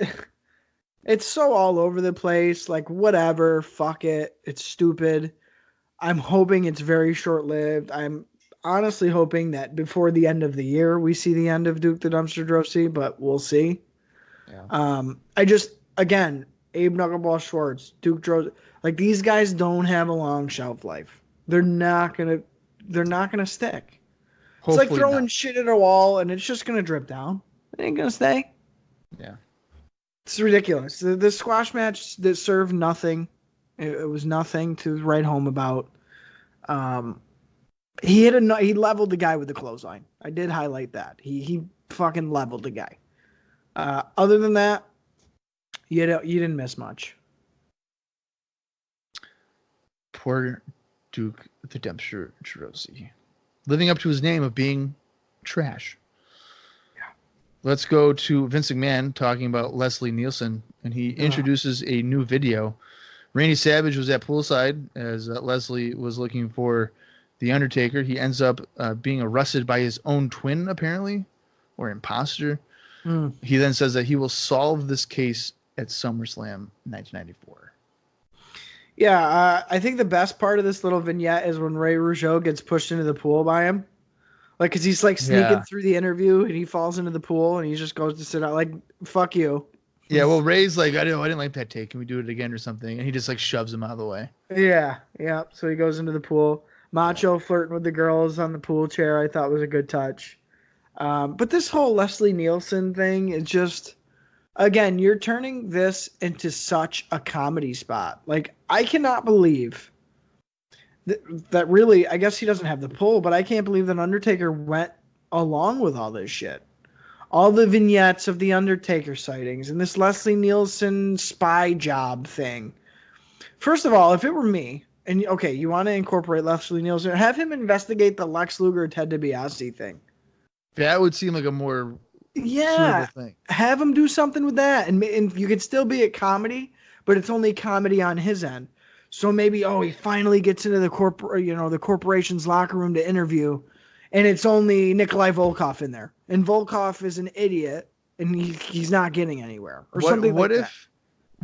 it's so all over the place. Like, whatever. Fuck it. It's stupid. I'm hoping it's very short-lived. I'm honestly hoping that before the end of the year, we see the end of Duke the Dumpster Droese, but we'll see. Yeah. Again, Abe Knuckleball Schwartz, Duke Droese, like, these guys don't have a long shelf life. They're not gonna stick. Hopefully it's like throwing shit at a wall and it's just gonna drip down. It ain't gonna stay. Yeah. It's ridiculous. The squash match that served nothing. It was nothing to write home about. He leveled the guy with the clothesline. I did highlight that. He fucking leveled the guy. Other than that, you didn't miss much. Poor Duke the Dumpster Droese, living up to his name of being trash. Yeah. Let's go to Vince McMahon talking about Leslie Nielsen, and he introduces a new video. Randy Savage was at poolside as Leslie was looking for The Undertaker. He ends up being arrested by his own twin, apparently, or imposter. He then says that he will solve this case at SummerSlam 1994. Yeah, I think the best part of this little vignette is when Ray Rougeau gets pushed into the pool by him. Like, because he's like sneaking through the interview and he falls into the pool and he just goes to sit out. Like, fuck you. Yeah, well, Ray's like, I didn't like that take. Can we do it again or something? And he just like shoves him out of the way. Yeah. So he goes into the pool. Macho flirting with the girls on the pool chair, I thought was a good touch. But this whole Leslie Nielsen thing is just, Again, you're turning this into such a comedy spot. Like, I cannot believe that really, I guess he doesn't have the pull, but I can't believe that Undertaker went along with all this shit. All the vignettes of the Undertaker sightings and this Leslie Nielsen spy job thing. First of all, if it were me, and okay, you want to incorporate Leslie Nielsen, have him investigate the Lex Luger Ted DiBiase thing. That would seem like a more Yeah, suitable thing. have him do something with that, and you could still be at comedy, but it's only comedy on his end. So maybe, he finally gets into the the corporation's locker room to interview, and it's only Nikolai Volkov in there, and Volkov is an idiot, and he's not getting anywhere, or something like that.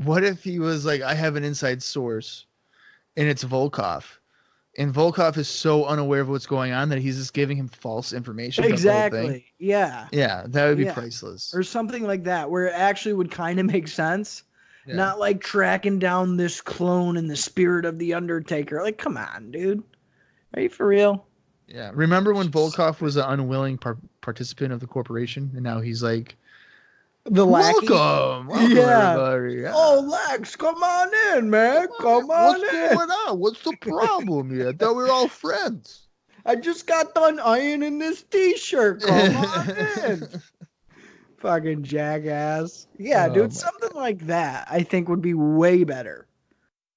What if he was like, I have an inside source, and it's Volkov, and Volkov is so unaware of what's going on that he's just giving him false information. Exactly. Yeah. Yeah, that would be priceless. Or something like that, where it actually would kind of make sense. Yeah. Not like tracking down this clone in the spirit of the Undertaker. Like, come on, dude. Are you for real? Yeah. Remember when Volkov was an unwilling participant of the corporation, and now he's like, The lackey. welcome Yeah. everybody. Yeah. Oh, Lex, come on in, man. Come on What's in. going on? What's the problem here? I thought we were all friends. I just got done ironing this t-shirt. Come on in. Fucking jackass. Yeah, Oh, dude, something like that I think would be way better.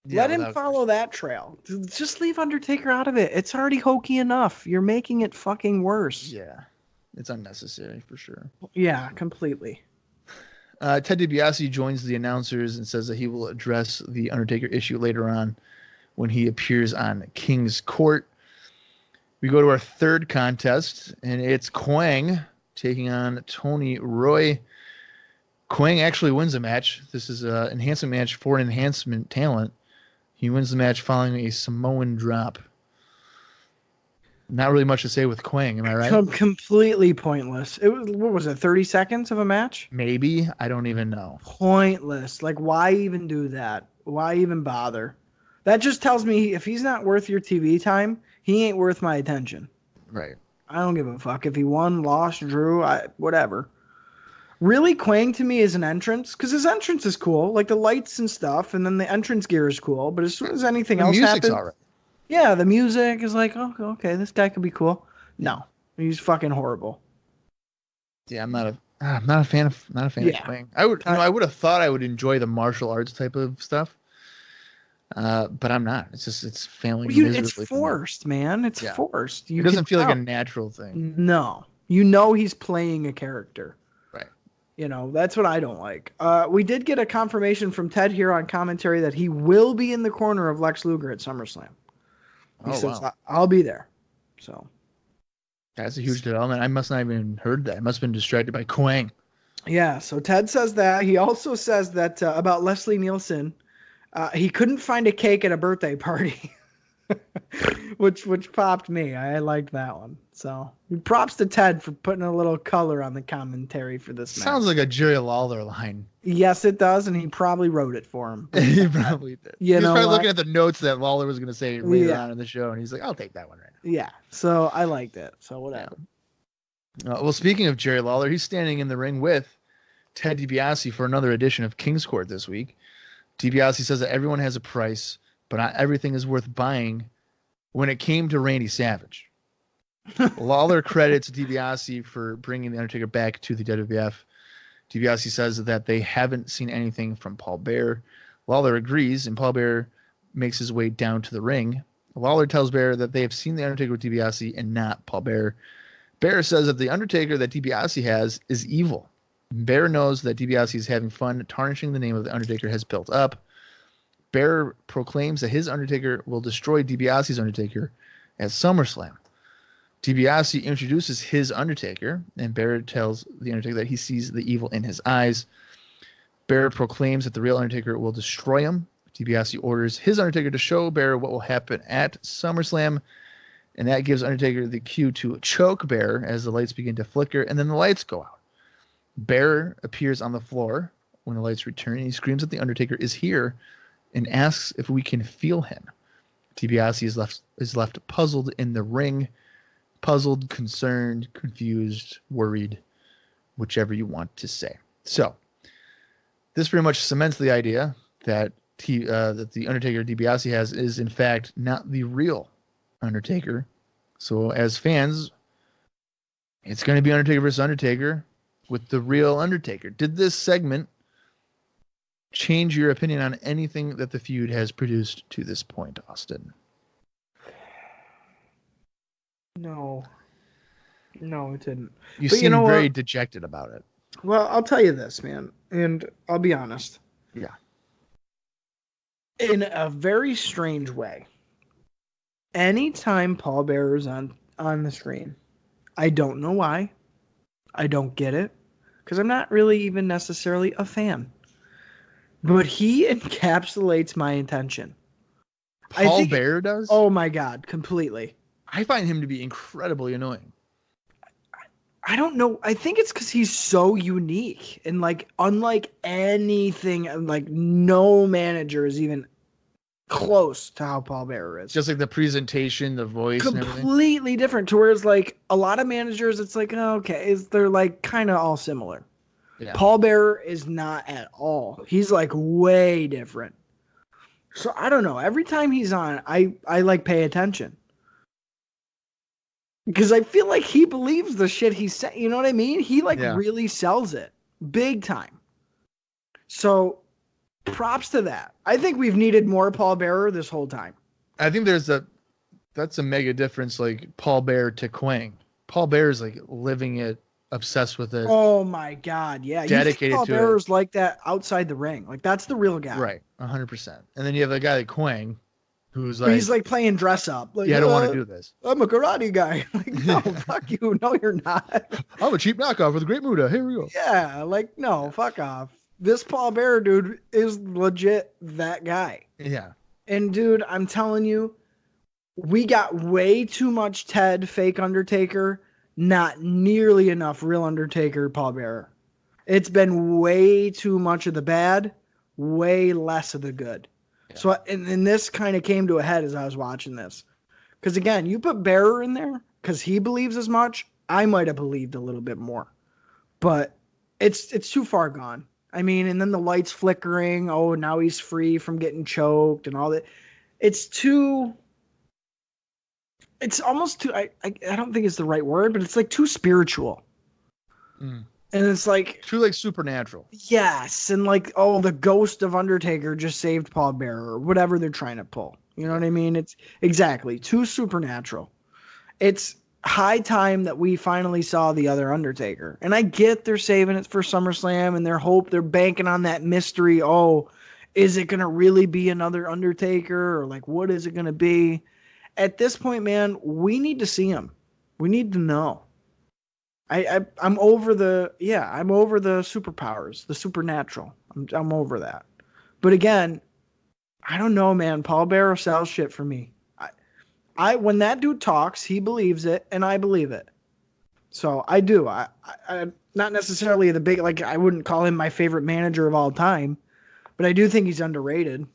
Yeah, Let him follow that trail. Just leave Undertaker out of it. It's already hokey enough. You're making it fucking worse. Yeah. It's unnecessary for sure. Yeah, completely. Ted DiBiase joins the announcers and says that he will address the Undertaker issue later on when he appears on King's Court. We go to our third contest, and it's Quang taking on Tony Roy. Quang actually wins the match. This is an enhancement match for enhancement talent. He wins the match following a Samoan drop. Not really much to say with Quang, am I right? Completely pointless. It was, what was it, 30 seconds of a match? Maybe. I don't even know. Pointless. Like, why even do that? Why even bother? That just tells me if he's not worth your TV time, he ain't worth my attention. Right. I don't give a fuck if he won, lost, drew, whatever. Really, Quang to me is an entrance, because his entrance is cool, like the lights and stuff, and then the entrance gear is cool. But as soon as anything else happens, all right. Yeah, the music is like, oh, okay, this guy could be cool. No, he's fucking horrible. Yeah, I'm not a fan of Quang. I would have thought I would enjoy the martial arts type of stuff, but I'm not. It's failing. It's forced, man. It's forced. It doesn't feel like a natural thing. No, he's playing a character. Right. That's what I don't like. We did get a confirmation from Ted here on commentary that he will be in the corner of Lex Luger at SummerSlam. He says, wow. I'll be there. So that's a huge development. I must not even heard that. I must have been distracted by Quang. Yeah, so Ted says that. He also says that about Leslie Nielsen, he couldn't find a cake at a birthday party, which popped me. I liked that one. So props to Ted for putting a little color on the commentary for this match. Sounds like a Jerry Lawler line. Yes, it does, and he probably wrote it for him. He probably did. He was probably looking at the notes that Lawler was going to say later on in the show, and he's like, I'll take that one right now. Yeah, so I liked it. So whatever. Well, speaking of Jerry Lawler, he's standing in the ring with Ted DiBiase for another edition of King's Court this week. DiBiase says that everyone has a price, but not everything is worth buying when it came to Randy Savage. Lawler credits DiBiase for bringing The Undertaker back to the WWF. DiBiase says that they haven't seen anything from Paul Bearer. Lawler agrees, and Paul Bearer makes his way down to the ring. Lawler tells Bearer that they have seen The Undertaker with DiBiase and not Paul Bearer. Bearer says that the Undertaker that DiBiase has is evil. Bearer knows that DiBiase is having fun tarnishing the name of The Undertaker has built up. Bearer proclaims that his Undertaker will destroy DiBiase's Undertaker at SummerSlam. DiBiase introduces his Undertaker, and Bearer tells the Undertaker that he sees the evil in his eyes. Bearer proclaims that the real Undertaker will destroy him. DiBiase orders his Undertaker to show Bearer what will happen at SummerSlam, and that gives Undertaker the cue to choke Bearer as the lights begin to flicker, and then the lights go out. Bearer appears on the floor when the lights return, and he screams that the Undertaker is here and asks if we can feel him. DiBiase is left puzzled in the ring. Puzzled, concerned, confused, worried, whichever you want to say. So, This pretty much cements the idea that that the Undertaker DiBiase has is in fact not the real Undertaker. So as fans, it's going to be Undertaker versus Undertaker with the real Undertaker. Did this segment change your opinion on anything that the feud has produced to this point, Austin? No, it didn't. You But seem you know very what? dejected about it. Well, I'll tell you this, man, and I'll be honest. Yeah. In a very strange way, anytime Paul Bearer is on the screen, I don't know why. I don't get it, because I'm not really even necessarily a fan. But he encapsulates my attention. Paul Bearer does? Oh my God, completely. I find him to be incredibly annoying. I don't know. I think it's because he's so unique and like unlike anything, like no manager is even close to how Paul Bearer is. Just like the presentation, the voice, and everything. Completely different. To where it's like a lot of managers, it's like, oh, okay, they're like kind of all similar. Yeah. Paul Bearer is not at all. He's like way different. So I don't know. Every time he's on, I like pay attention. Because I feel like he believes the shit he's saying. You know what I mean? He really sells it big time. So props to that. I think we've needed more Paul Bearer this whole time. I think that's a mega difference, like Paul Bearer to Quang. Paul Bearer is like living it, obsessed with it. Oh my God. Yeah. Dedicated you think Paul to Bearer's like that outside the ring. Like that's the real guy. Right. 100%. And then you have a guy like Quang who's But like, he's like playing dress up. Like, yeah, I don't want to do this. I'm a karate guy. Like, no, fuck you. No, you're not. I'm a cheap knockoff with a great Muda. Here we go. Yeah, like, no, fuck off. This Paul Bearer dude is legit that guy. Yeah. And dude, I'm telling you, we got way too much Ted fake Undertaker, not nearly enough real Undertaker Paul Bearer. It's been way too much of the bad, way less of the good. Yeah. So, and this kind of came to a head as I was watching this. Because again, you put Bearer in there because he believes as much. I might have believed a little bit more. But it's too far gone. I mean, and then the lights flickering. Oh, now he's free from getting choked and all that. It's almost too, I don't think it's the right word, but it's like too spiritual. Mm. And it's like too like supernatural. Yes. And like, oh, the ghost of Undertaker just saved Paul Bearer or whatever they're trying to pull. You know what I mean? It's exactly too supernatural. It's high time that we finally saw the other Undertaker. And I get they're saving it for SummerSlam and they're banking on that mystery. Oh, is it going to really be another Undertaker or like, what is it going to be? At this point, man, we need to see him. We need to know. I'm over the superpowers, the supernatural. I'm over that. But again, I don't know, man. Paul Bearer sells shit for me. I when that dude talks, he believes it, and I believe it. So I do. I'm not necessarily the big, like, I wouldn't call him my favorite manager of all time, but I do think he's underrated,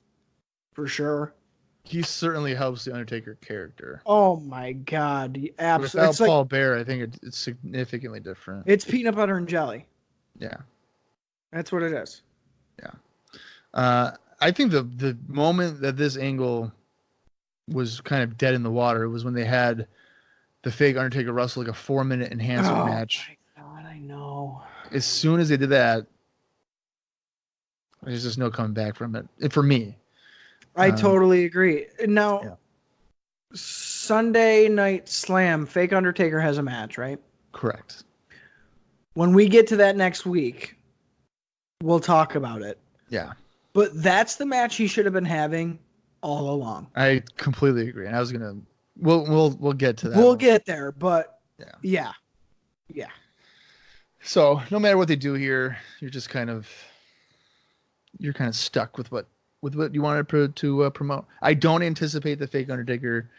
for sure. He certainly helps the Undertaker character. Oh my God, absolutely! Without Paul Bearer, I think it's significantly different. It's peanut butter and jelly. Yeah, that's what it is. Yeah, I think the moment that this angle was kind of dead in the water was when they had the fake Undertaker wrestle like a 4-minute enhancement match. Oh my God, I know. As soon as they did that, there's just no coming back from it. For me. I totally agree. Now, Sunday Night Slam, fake Undertaker has a match, right? Correct. When we get to that next week, we'll talk about it. Yeah. But that's the match he should have been having all along. I completely agree. And I was gonna, we'll get to that. We'll get there, but yeah. So no matter what they do here, you're kind of stuck with what you wanted to promote. I don't anticipate the fake Undertaker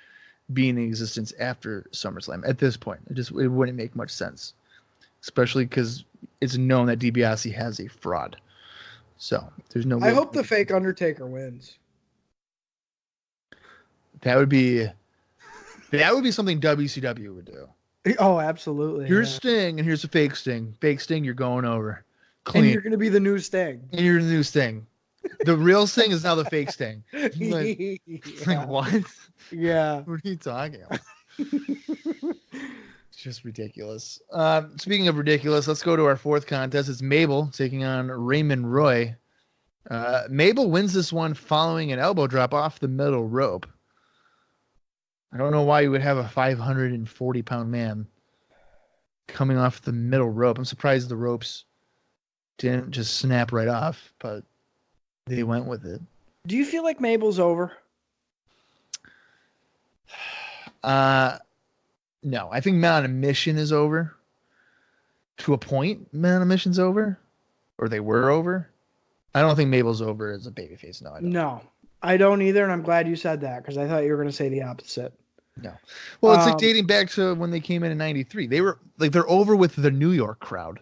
being in existence after SummerSlam at this point. It wouldn't make much sense, especially because it's known that DiBiase has a fraud. So there's no. I hope the fake Undertaker wins. That would be something WCW would do. Oh, absolutely. Here's Sting and here's a fake Sting. Fake Sting, you're going over. clean. And you're going to be the new Sting. And you're the new Sting. The real Sting is now the fake Sting. Like, like what? Yeah. What are you talking about? It's just ridiculous. Speaking of ridiculous, let's go to our fourth contest. It's Mabel taking on Raymond Roy. Mabel wins this one following an elbow drop off the middle rope. I don't know why you would have a 540-pound man coming off the middle rope. I'm surprised the ropes didn't just snap right off, but they went with it. Do you feel like Mabel's over? No. I think Men on a Mission is over. To a point, Men on a Mission's over. Or they were over. I don't think Mabel's over as a babyface. No, I don't. No, I don't either, and I'm glad you said that because I thought you were going to say the opposite. No. Well, it's like dating back to when they came in '93. They were like they're over with the New York crowd.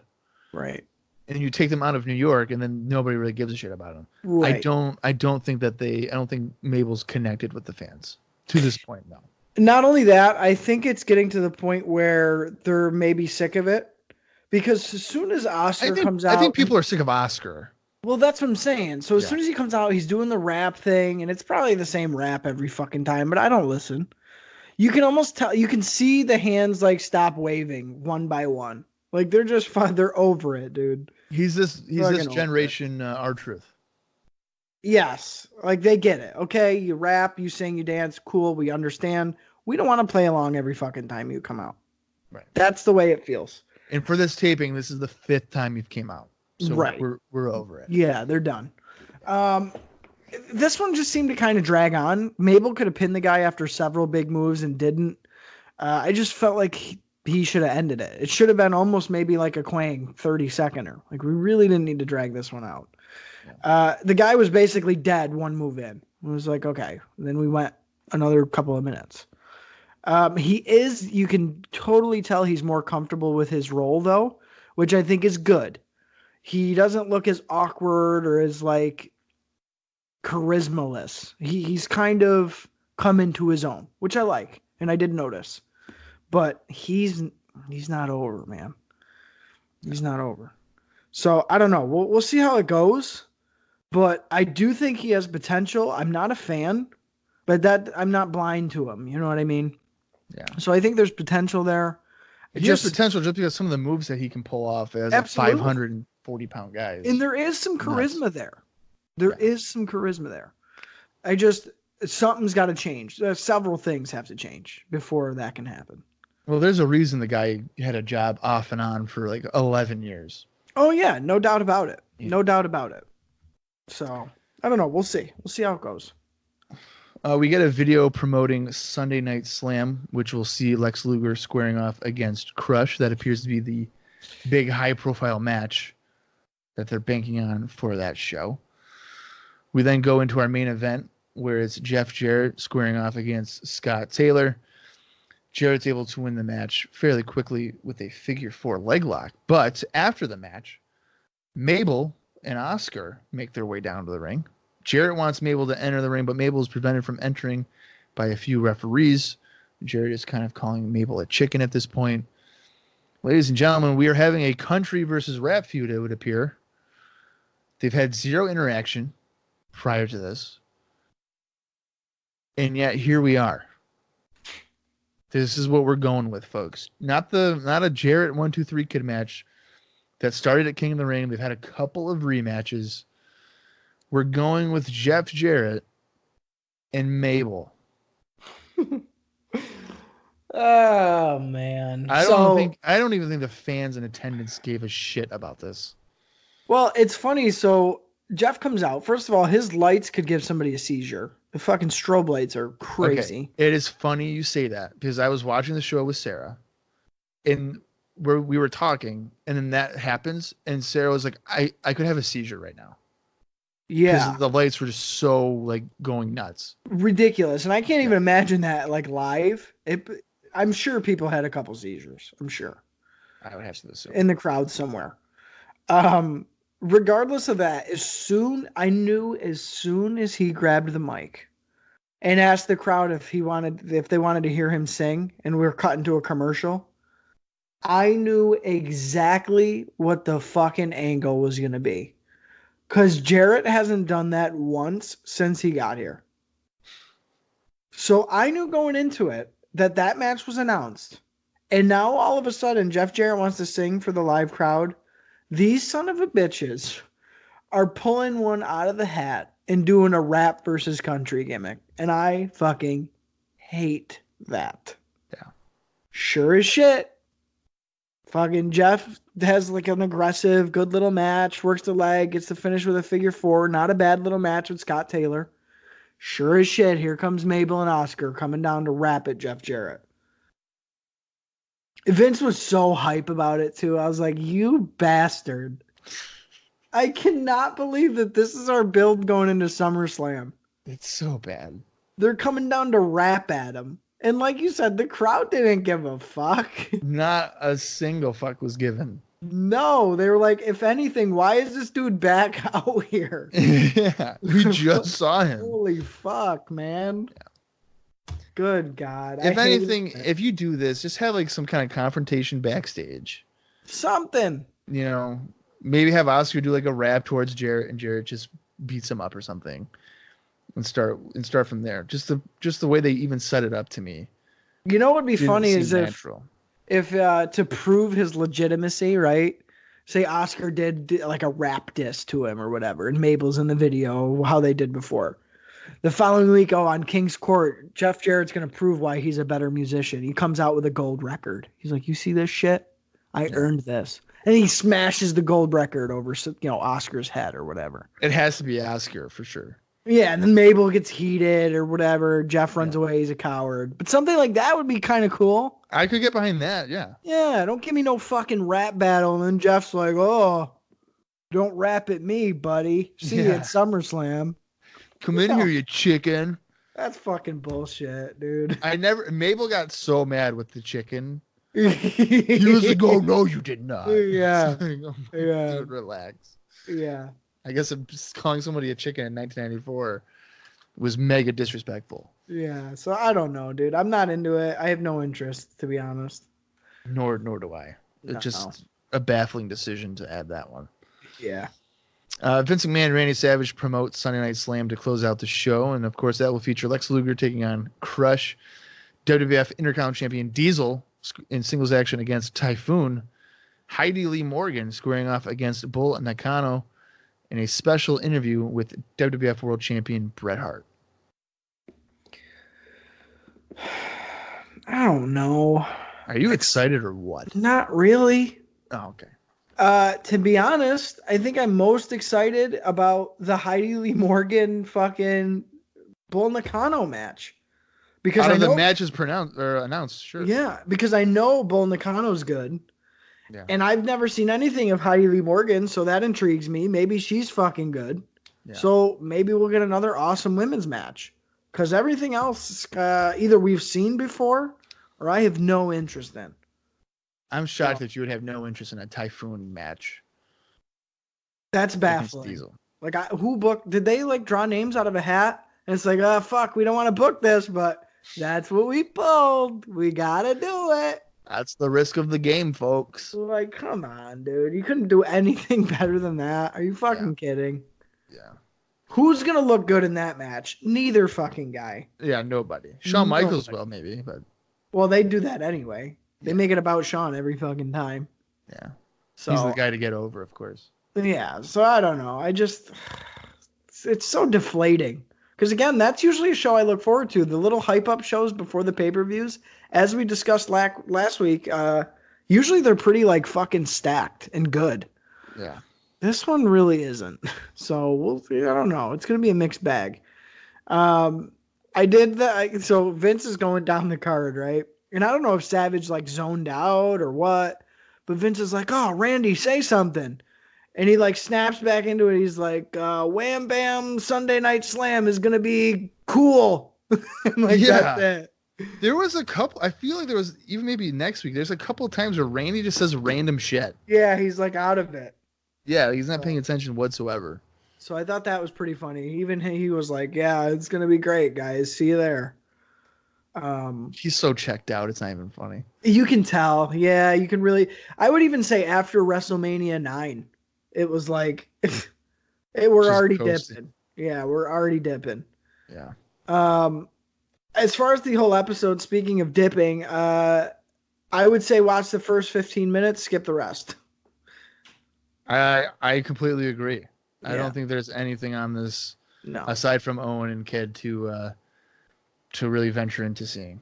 Right. And you take them out of New York, and then nobody really gives a shit about them. Right. I don't think Mabel's connected with the fans to this point. No. Not only that, I think it's getting to the point where they're maybe sick of it because as soon as Oscar comes out, I think people are sick of Oscar. Well, that's what I'm saying. So as soon as he comes out, he's doing the rap thing, and it's probably the same rap every fucking time. But I don't listen. You can almost tell. You can see the hands like stop waving one by one. Like they're just fine. They're over it, dude. He's this generation R-Truth. Yes, like they get it. Okay, you rap, you sing, you dance, cool. We understand. We don't want to play along every fucking time you come out. Right. That's the way it feels. And for this taping, this is the 5th time you've came out. So right. We're over it. Yeah, they're done. This one just seemed to kind of drag on. Mabel could have pinned the guy after several big moves and didn't. I just felt like he should have ended it. It should have been almost maybe like a Quang 30-seconder. Like we really didn't need to drag this one out. The guy was basically dead one move in. It was like, okay. And then we went another couple of minutes. You can totally tell he's more comfortable with his role though, which I think is good. He doesn't look as awkward or as like charismaless. He's kind of come into his own, which I like, and I did notice. But he's not over, man. He's not over. So I don't know. We'll see how it goes. But I do think he has potential. I'm not a fan, but that I'm not blind to him. You know what I mean? Yeah. So I think there's potential there. He has potential just because some of the moves that he can pull off as a 540-pound guy. And there is some charisma there. There is some charisma there. Something's got to change. Several things have to change before that can happen. Well, there's a reason the guy had a job off and on for like 11 years. Oh, yeah. No doubt about it. Yeah. No doubt about it. So, I don't know. We'll see. We'll see how it goes. We get a video promoting Sunday Night Slam, which will see Lex Luger squaring off against Crush. That appears to be the big high-profile match that they're banking on for that show. We then go into our main event, where it's Jeff Jarrett squaring off against Scott Taylor. Jarrett's able to win the match fairly quickly with a figure 4 leg lock. But after the match, Mabel and Oscar make their way down to the ring. Jarrett wants Mabel to enter the ring, but Mabel is prevented from entering by a few referees. Jarrett is kind of calling Mabel a chicken at this point. Ladies and gentlemen, we are having a country versus rap feud, it would appear. They've had zero interaction prior to this. And yet here we are. This is what we're going with, folks. Not a Jarrett 1-2-3 Kid match that started at King of the Ring. They've had a couple of rematches. We're going with Jeff Jarrett and Mabel. Oh man. I don't even think the fans in attendance gave a shit about this. Well, it's funny. So Jeff comes out. First of all, his lights could give somebody a seizure. The fucking strobe lights are crazy. Okay. It is funny you say that because I was watching the show with Sarah and we were talking and then that happens and Sarah was like, I could have a seizure right now. Yeah. Because the lights were just so like going nuts. Ridiculous. And I can't even imagine that like live. I'm sure people had a couple seizures. I'm sure. I would have to assume. In the crowd somewhere. Regardless of that, as soon as he grabbed the mic and asked the crowd if they wanted to hear him sing and we were cut into a commercial, I knew exactly what the fucking angle was going to be. Because Jarrett hasn't done that once since he got here. So I knew going into it that that match was announced. And now all of a sudden, Jeff Jarrett wants to sing for the live crowd. These son of a bitches are pulling one out of the hat and doing a rap versus country gimmick. And I fucking hate that. Yeah. Sure as shit. Fucking Jeff has like an aggressive, good little match, works the leg, gets to finish with a figure four. Not a bad little match with Scott Taylor. Sure as shit, here comes Mabel and Oscar coming down to rap at Jeff Jarrett. Vince was so hype about it too. I was like, you bastard. I cannot believe that this is our build going into SummerSlam. It's so bad. They're coming down to rap at him. And like you said, the crowd didn't give a fuck. Not a single fuck was given. No, they were like, if anything, why is this dude back out here? Yeah, we just saw him. Holy fuck, man. Yeah. Good God. If anything, if you do this, just have like some kind of confrontation backstage. Something. You know, maybe have Oscar do like a rap towards Jarrett and Jarrett just beats him up or something. And start from there. Just the way they even set it up to me. You know what would be funny is natural. if to prove his legitimacy, right? Say Oscar did like a rap diss to him or whatever, and Mabel's in the video, how they did before. The following week, on King's Court, Jeff Jarrett's going to prove why he's a better musician. He comes out with a gold record. He's like, you see this shit? I earned this. And he smashes the gold record over, Oscar's head or whatever. It has to be Oscar for sure. Yeah, and then Mabel gets heated or whatever. Jeff runs away. He's a coward. But something like that would be kind of cool. I could get behind that, yeah. Yeah, don't give me no fucking rap battle. And then Jeff's like, oh, don't rap at me, buddy. See you at SummerSlam. Come in here, you chicken. That's fucking bullshit, dude. Mabel got so mad with the chicken. He was like, oh, no, you did not. Yeah. Yeah. Dude, relax. Yeah. I guess calling somebody a chicken in 1994 was mega disrespectful. Yeah, so I don't know, dude. I'm not into it. I have no interest, to be honest. Nor do I. It's just a baffling decision to add that one. Yeah. Vince McMahon and Randy Savage promote Sunday Night Slam to close out the show, and of course that will feature Lex Luger taking on Crush, WWF Intercontinental Champion Diesel in singles action against Typhoon, Heidi Lee Morgan squaring off against Bull Nakano, in a special interview with WWF World Champion Bret Hart. I don't know. Are you excited or what? Not really. Oh, okay. To be honest, I think I'm most excited about the Heidi Lee Morgan fucking Bull Nakano match. Because I know the match is announced, sure. Yeah, because I know Bull Nakano's good. Yeah. And I've never seen anything of Heidi Lee Morgan, so that intrigues me. Maybe she's fucking good. Yeah. So maybe we'll get another awesome women's match. Because everything else, either we've seen before or I have no interest in. I'm shocked that you would have no interest in a Typhoon match. That's baffling. Diesel. Like, who booked? Did they like draw names out of a hat? And it's like, fuck, we don't want to book this, but that's what we pulled. We gotta do it. That's the risk of the game, folks. Like, come on, dude. You couldn't do anything better than that. Are you fucking kidding? Yeah. Who's going to look good in that match? Neither fucking guy. Yeah, nobody. Shawn Michaels will, maybe, but... Well, they do that anyway. They make it about Shawn every fucking time. Yeah. So he's the guy to get over, of course. Yeah, so I don't know. It's so deflating. Because, again, that's usually a show I look forward to. The little hype-up shows before the pay-per-views, as we discussed last week, usually they're pretty, like, fucking stacked and good. Yeah. This one really isn't. So, I don't know. It's going to be a mixed bag. So Vince is going down the card, right? And I don't know if Savage, like, zoned out or what, but Vince is like, oh, Randy, say something. And he like snaps back into it. He's like, wham bam, Sunday Night Slam is going to be cool. Like, that's it. There was a couple, I feel like there was, even maybe next week, there's a couple of times where Randy just says random shit. Yeah, he's like out of it. Yeah, he's not paying attention whatsoever. So I thought that was pretty funny. Even he was like, yeah, it's going to be great, guys. See you there. He's so checked out. It's not even funny. You can tell. Yeah, you can really. I would even say after WrestleMania 9, it was like we're Just already coasting. dipping. Yeah, we're already dipping. Yeah. Um, as far as the whole episode, speaking of dipping, I would say watch the first 15 minutes, skip the rest. I completely agree. I Yeah. don't think there's anything on this No. aside from Owen and Kid to really venture into seeing.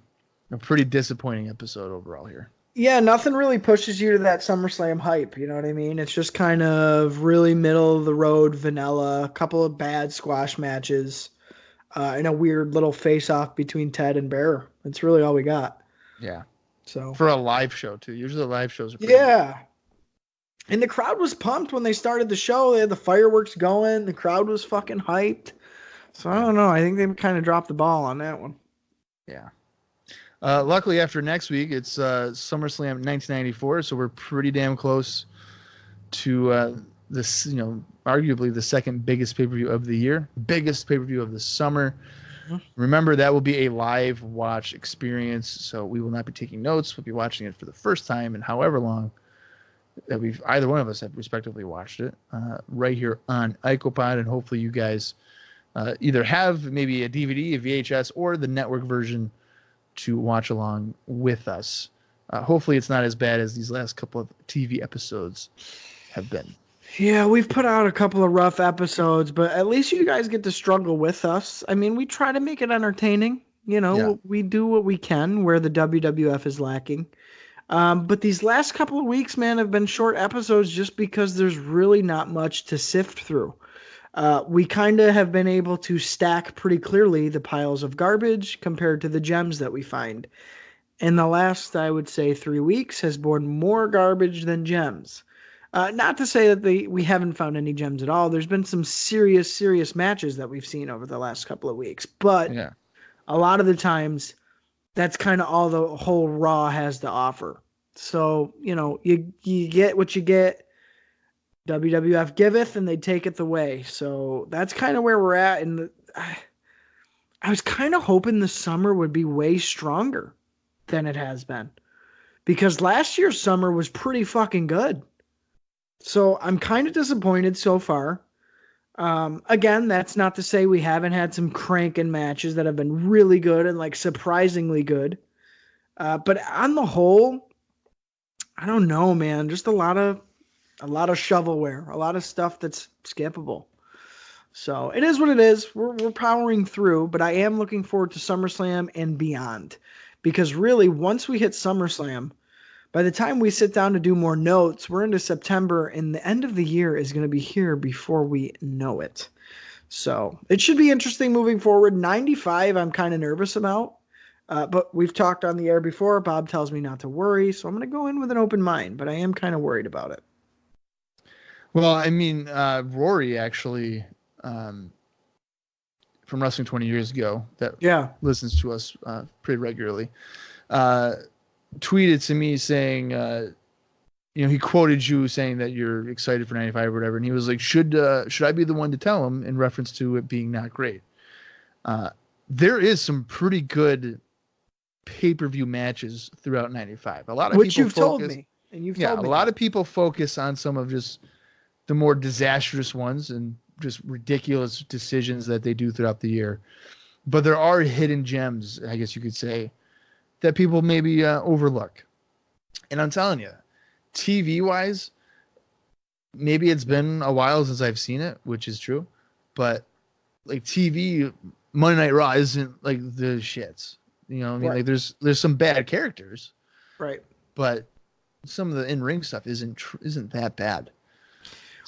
A pretty disappointing episode overall here. Yeah, nothing really pushes you to that SummerSlam hype. You know what I mean? It's just kind of really middle of the road vanilla. A couple of bad squash matches, and a weird little face off between Ted and Bear. That's really all we got. Yeah. So For a live show too. Usually the live shows are pretty yeah, and the crowd was pumped when they started the show. They had the fireworks going. The crowd was fucking hyped. So I don't know. I think they kind of dropped the ball on that one. Yeah. Luckily, after next week, it's SummerSlam 1994, so we're pretty damn close to this, arguably the second biggest pay-per-view of the year, biggest pay-per-view of the summer. Mhm. Remember, that will be a live watch experience, so we will not be taking notes. We'll be watching it for the first time in however long that either one of us have respectively watched it, right here on IcoPod, and hopefully you guys either have maybe a DVD, a VHS, or the network version to watch along with us. Hopefully it's not as bad as these last couple of TV episodes have been. Yeah, we've put out a couple of rough episodes, but at least you guys get to struggle with us. I mean, we try to make it entertaining. Yeah. We do what we can where the WWF is lacking. But these last couple of weeks, man, have been short episodes just because there's really not much to sift through. We kind of have been able to stack pretty clearly the piles of garbage compared to the gems that we find. And the last, I would say, 3 weeks has borne more garbage than gems. Not to say that we haven't found any gems at all. There's been some serious matches that we've seen over the last couple of weeks. But Yeah. a lot of the times, that's kind of all the whole Raw has to offer. So, you get what you get. WWF giveth and they taketh away. So that's kind of where we're at. And I was kind of hoping the summer would be way stronger than it has been. Because last year's summer was pretty fucking good. So I'm kind of disappointed so far. Again, that's not to say we haven't had some cranking matches that have been really good and like surprisingly good. But on the whole, I don't know, man. Just a lot of shovelware, a lot of stuff that's skippable. So it is what it is. We're powering through, but I am looking forward to SummerSlam and beyond. Because really, once we hit SummerSlam, by the time we sit down to do more notes, we're into September, and the end of the year is going to be here before we know it. So it should be interesting moving forward. 95, I'm kind of nervous about. But we've talked on the air before. Bob tells me not to worry, so I'm going to go in with an open mind, but I am kind of worried about it. Well, I mean, Rory actually, from Wrestling 20 years ago, that listens to us pretty regularly, tweeted to me saying, he quoted you saying that you're excited for 95 or whatever, and he was like, should I be the one to tell him in reference to it being not great? There is some pretty good pay-per-view matches throughout 95. A lot of Which people you've told me, and you've told me. A lot of people focus on some of just the more disastrous ones and just ridiculous decisions that they do throughout the year. But there are hidden gems, I guess you could say, that people maybe overlook. And I'm telling you, TV-wise, maybe it's been a while since I've seen it, which is true. But like TV, Monday Night Raw isn't like the shits. You know what I mean? Right. Like there's some bad characters. Right. But some of the in-ring stuff isn't that bad.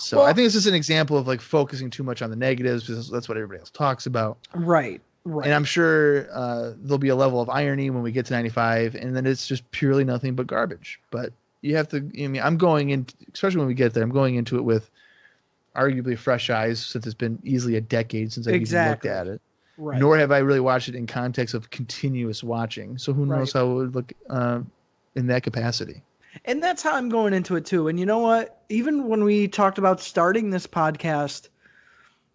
So I think it's just an example of like focusing too much on the negatives because that's what everybody else talks about. Right. And I'm sure there'll be a level of irony when we get to 95, and then it's just purely nothing but garbage. But you have to, I mean, I'm going in, especially when we get there, I'm going into it with arguably fresh eyes since it's been easily a decade since I've even looked at it. Right. Nor have I really watched it in context of continuous watching. So who knows how it would look in that capacity. And that's how I'm going into it too. And you know what? Even when we talked about starting this podcast,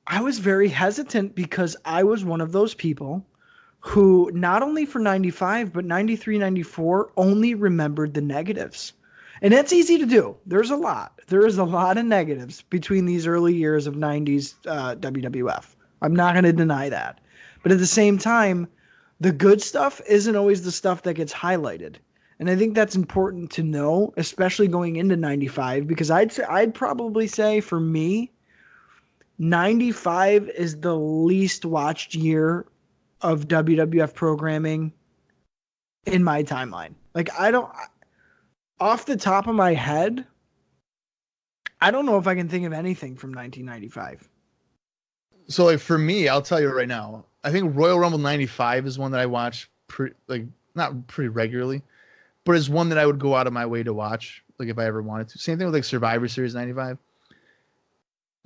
I was very hesitant because I was one of those people who not only for 95, but 93, 94 only remembered the negatives. And that's easy to do. There's a lot. There is a lot of negatives between these early years of 90s WWF. I'm not going to deny that. But at the same time, the good stuff isn't always the stuff that gets highlighted. And I think that's important to know, especially going into 95, because I'd probably say for me, 95 is the least watched year of WWF programming in my timeline. Like, off the top of my head, I don't know if I can think of anything from 1995. So, like, for me, I'll tell you right now, I think Royal Rumble 95 is one that I watch not pretty regularly, but is one that I would go out of my way to watch, like, if I ever wanted to. Same thing with, like, Survivor Series 95.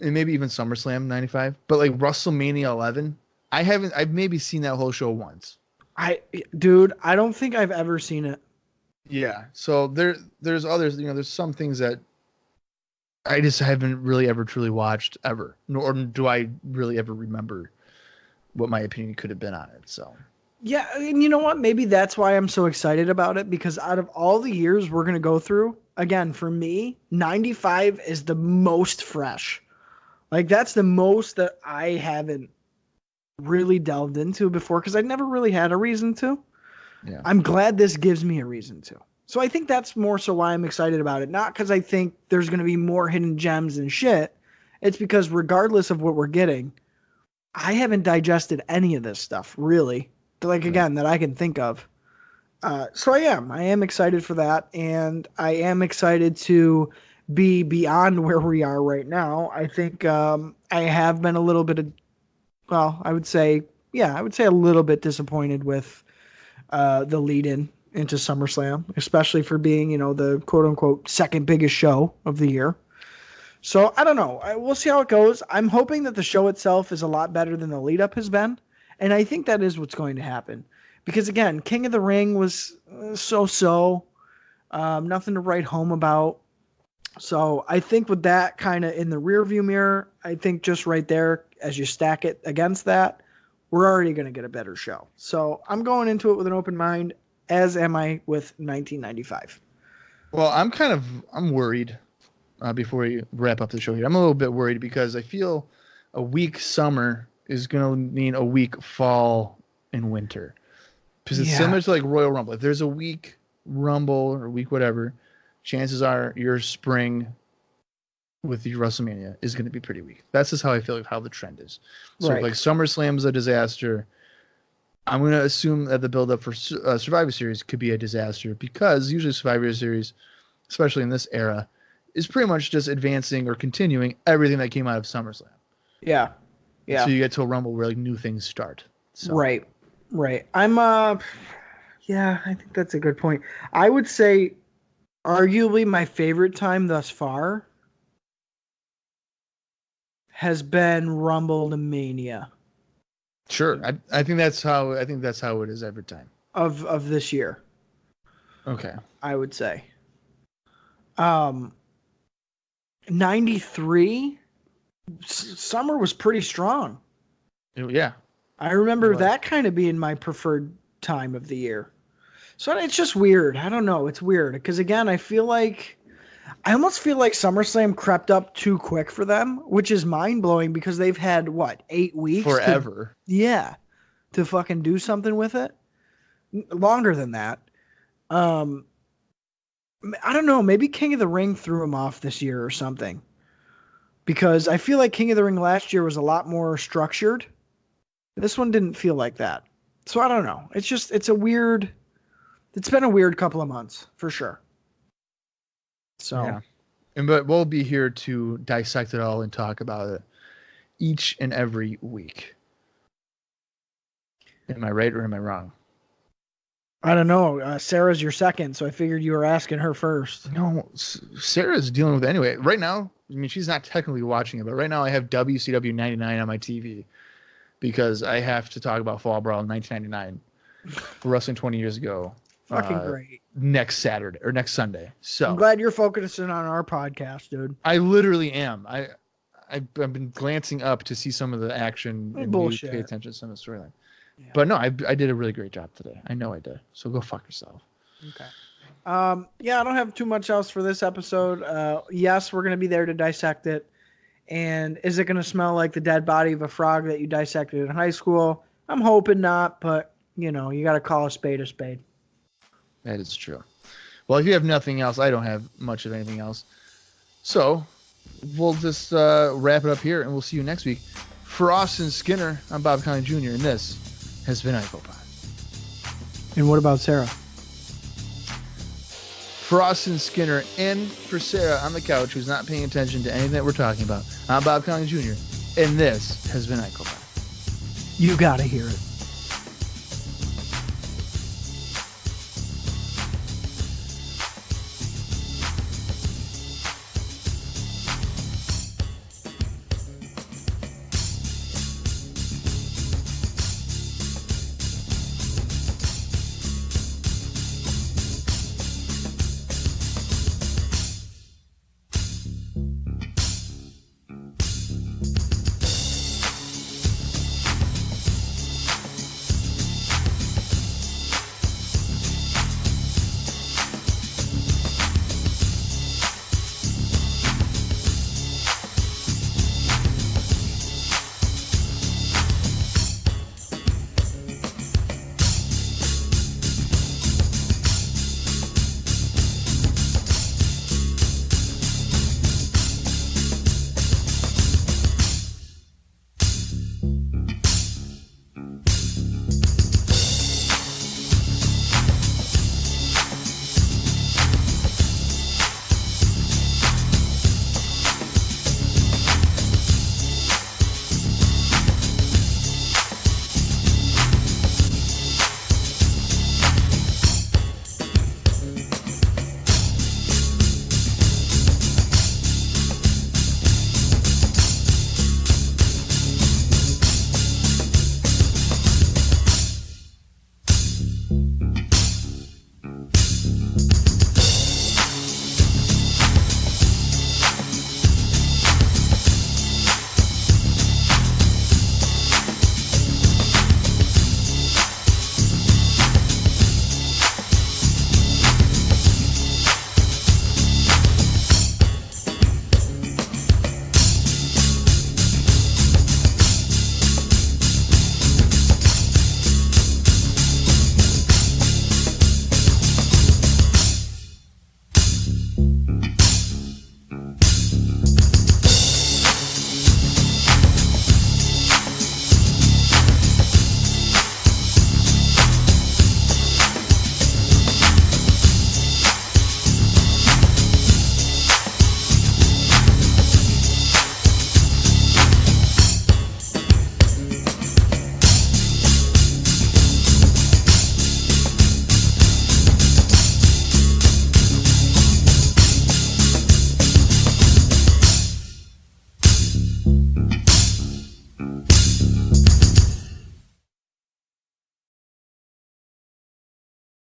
And maybe even SummerSlam 95. But, like, WrestleMania 11, I've maybe seen that whole show once. Dude, I don't think I've ever seen it. Yeah. So there's others, there's some things that I just haven't really ever truly watched ever, nor do I really ever remember what my opinion could have been on it. So Yeah, and you know what? Maybe that's why I'm so excited about it, because out of all the years we're going to go through, again, for me, 95 is the most fresh. Like, that's the most that I haven't really delved into before, because I never really had a reason to. yeah. I'm glad this gives me a reason to. So I think that's more so why I'm excited about it. Not because I think there's going to be more hidden gems and shit. It's because regardless of what we're getting, I haven't digested any of this stuff, really. Like, again, that I can think of. So I am excited for that. And I am excited to be beyond where we are right now. I think I have been a little bit I would say a little bit disappointed with the lead-in into SummerSlam, especially for being, the quote-unquote second biggest show of the year. So I don't know. We'll see how it goes. I'm hoping that the show itself is a lot better than the lead-up has been, and I think that is what's going to happen. Because, again, King of the Ring was so-so, nothing to write home about. So I think with that kind of in the rearview mirror, I think just right there, as you stack it against that, we're already going to get a better show. So I'm going into it with an open mind, as am I with 1995. Well, I'm worried. Before we wrap up the show here, I'm a little bit worried because I feel a weak summer is going to mean a weak fall and winter. Because it's similar to like Royal Rumble. If there's a weak Rumble or week whatever, chances are your spring with your WrestleMania is going to be pretty weak. That's just how I feel like how the trend is. So if like SummerSlam is a disaster, I'm going to assume that the build-up for Survivor Series could be a disaster, because usually Survivor Series, especially in this era, is pretty much just advancing or continuing everything that came out of SummerSlam. Yeah. Yeah. So you get to a Rumble where like new things start. So. Right. I'm I think that's a good point. I would say arguably my favorite time thus far has been Rumble to Mania. Sure. I think that's how it is every time. Of this year. Okay. I would say. 93 summer was pretty strong. Yeah. I remember that kind of being my preferred time of the year. So it's just weird. I don't know. It's weird because, again, I almost feel like SummerSlam crept up too quick for them, which is mind blowing because they've had 8 weeks forever. To fucking do something with it. Longer than that. I don't know. Maybe King of the Ring threw him off this year or something. Because I feel like King of the Ring last year was a lot more structured. This one didn't feel like that. So I don't know. It's been a weird couple of months for sure. So, yeah. But we'll be here to dissect it all and talk about it each and every week. Am I right or am I wrong? I don't know. Sarah's your second, so I figured you were asking her first. No, Sarah's dealing with it anyway. Right now, I mean, she's not technically watching it, but right now I have WCW 99 on my TV because I have to talk about Fall Brawl 1999 for wrestling 20 years ago. Fucking great. Next Saturday or next Sunday. So I'm glad you're focusing on our podcast, dude. I literally am. I've been glancing up to see some of the action and bullshit. pay attention to some of the storyline. But no, I did a really great job today. I know I did. So go fuck yourself. Okay. Yeah, I don't have too much else for this episode. Yes, we're going to be there to dissect it. And is it going to smell like the dead body of a frog that you dissected in high school? I'm hoping not, but, you got to call a spade a spade. That is true. Well, if you have nothing else, I don't have much of anything else. So we'll just wrap it up here, and we'll see you next week. For Austin Skinner, I'm Bob Conley Jr., and this has been IcoPod. And what about Sarah? For Austin Skinner and for Sarah on the couch, who's not paying attention to anything that we're talking about, I'm Bob Conley Jr., and this has been IcoPod. You got to hear it.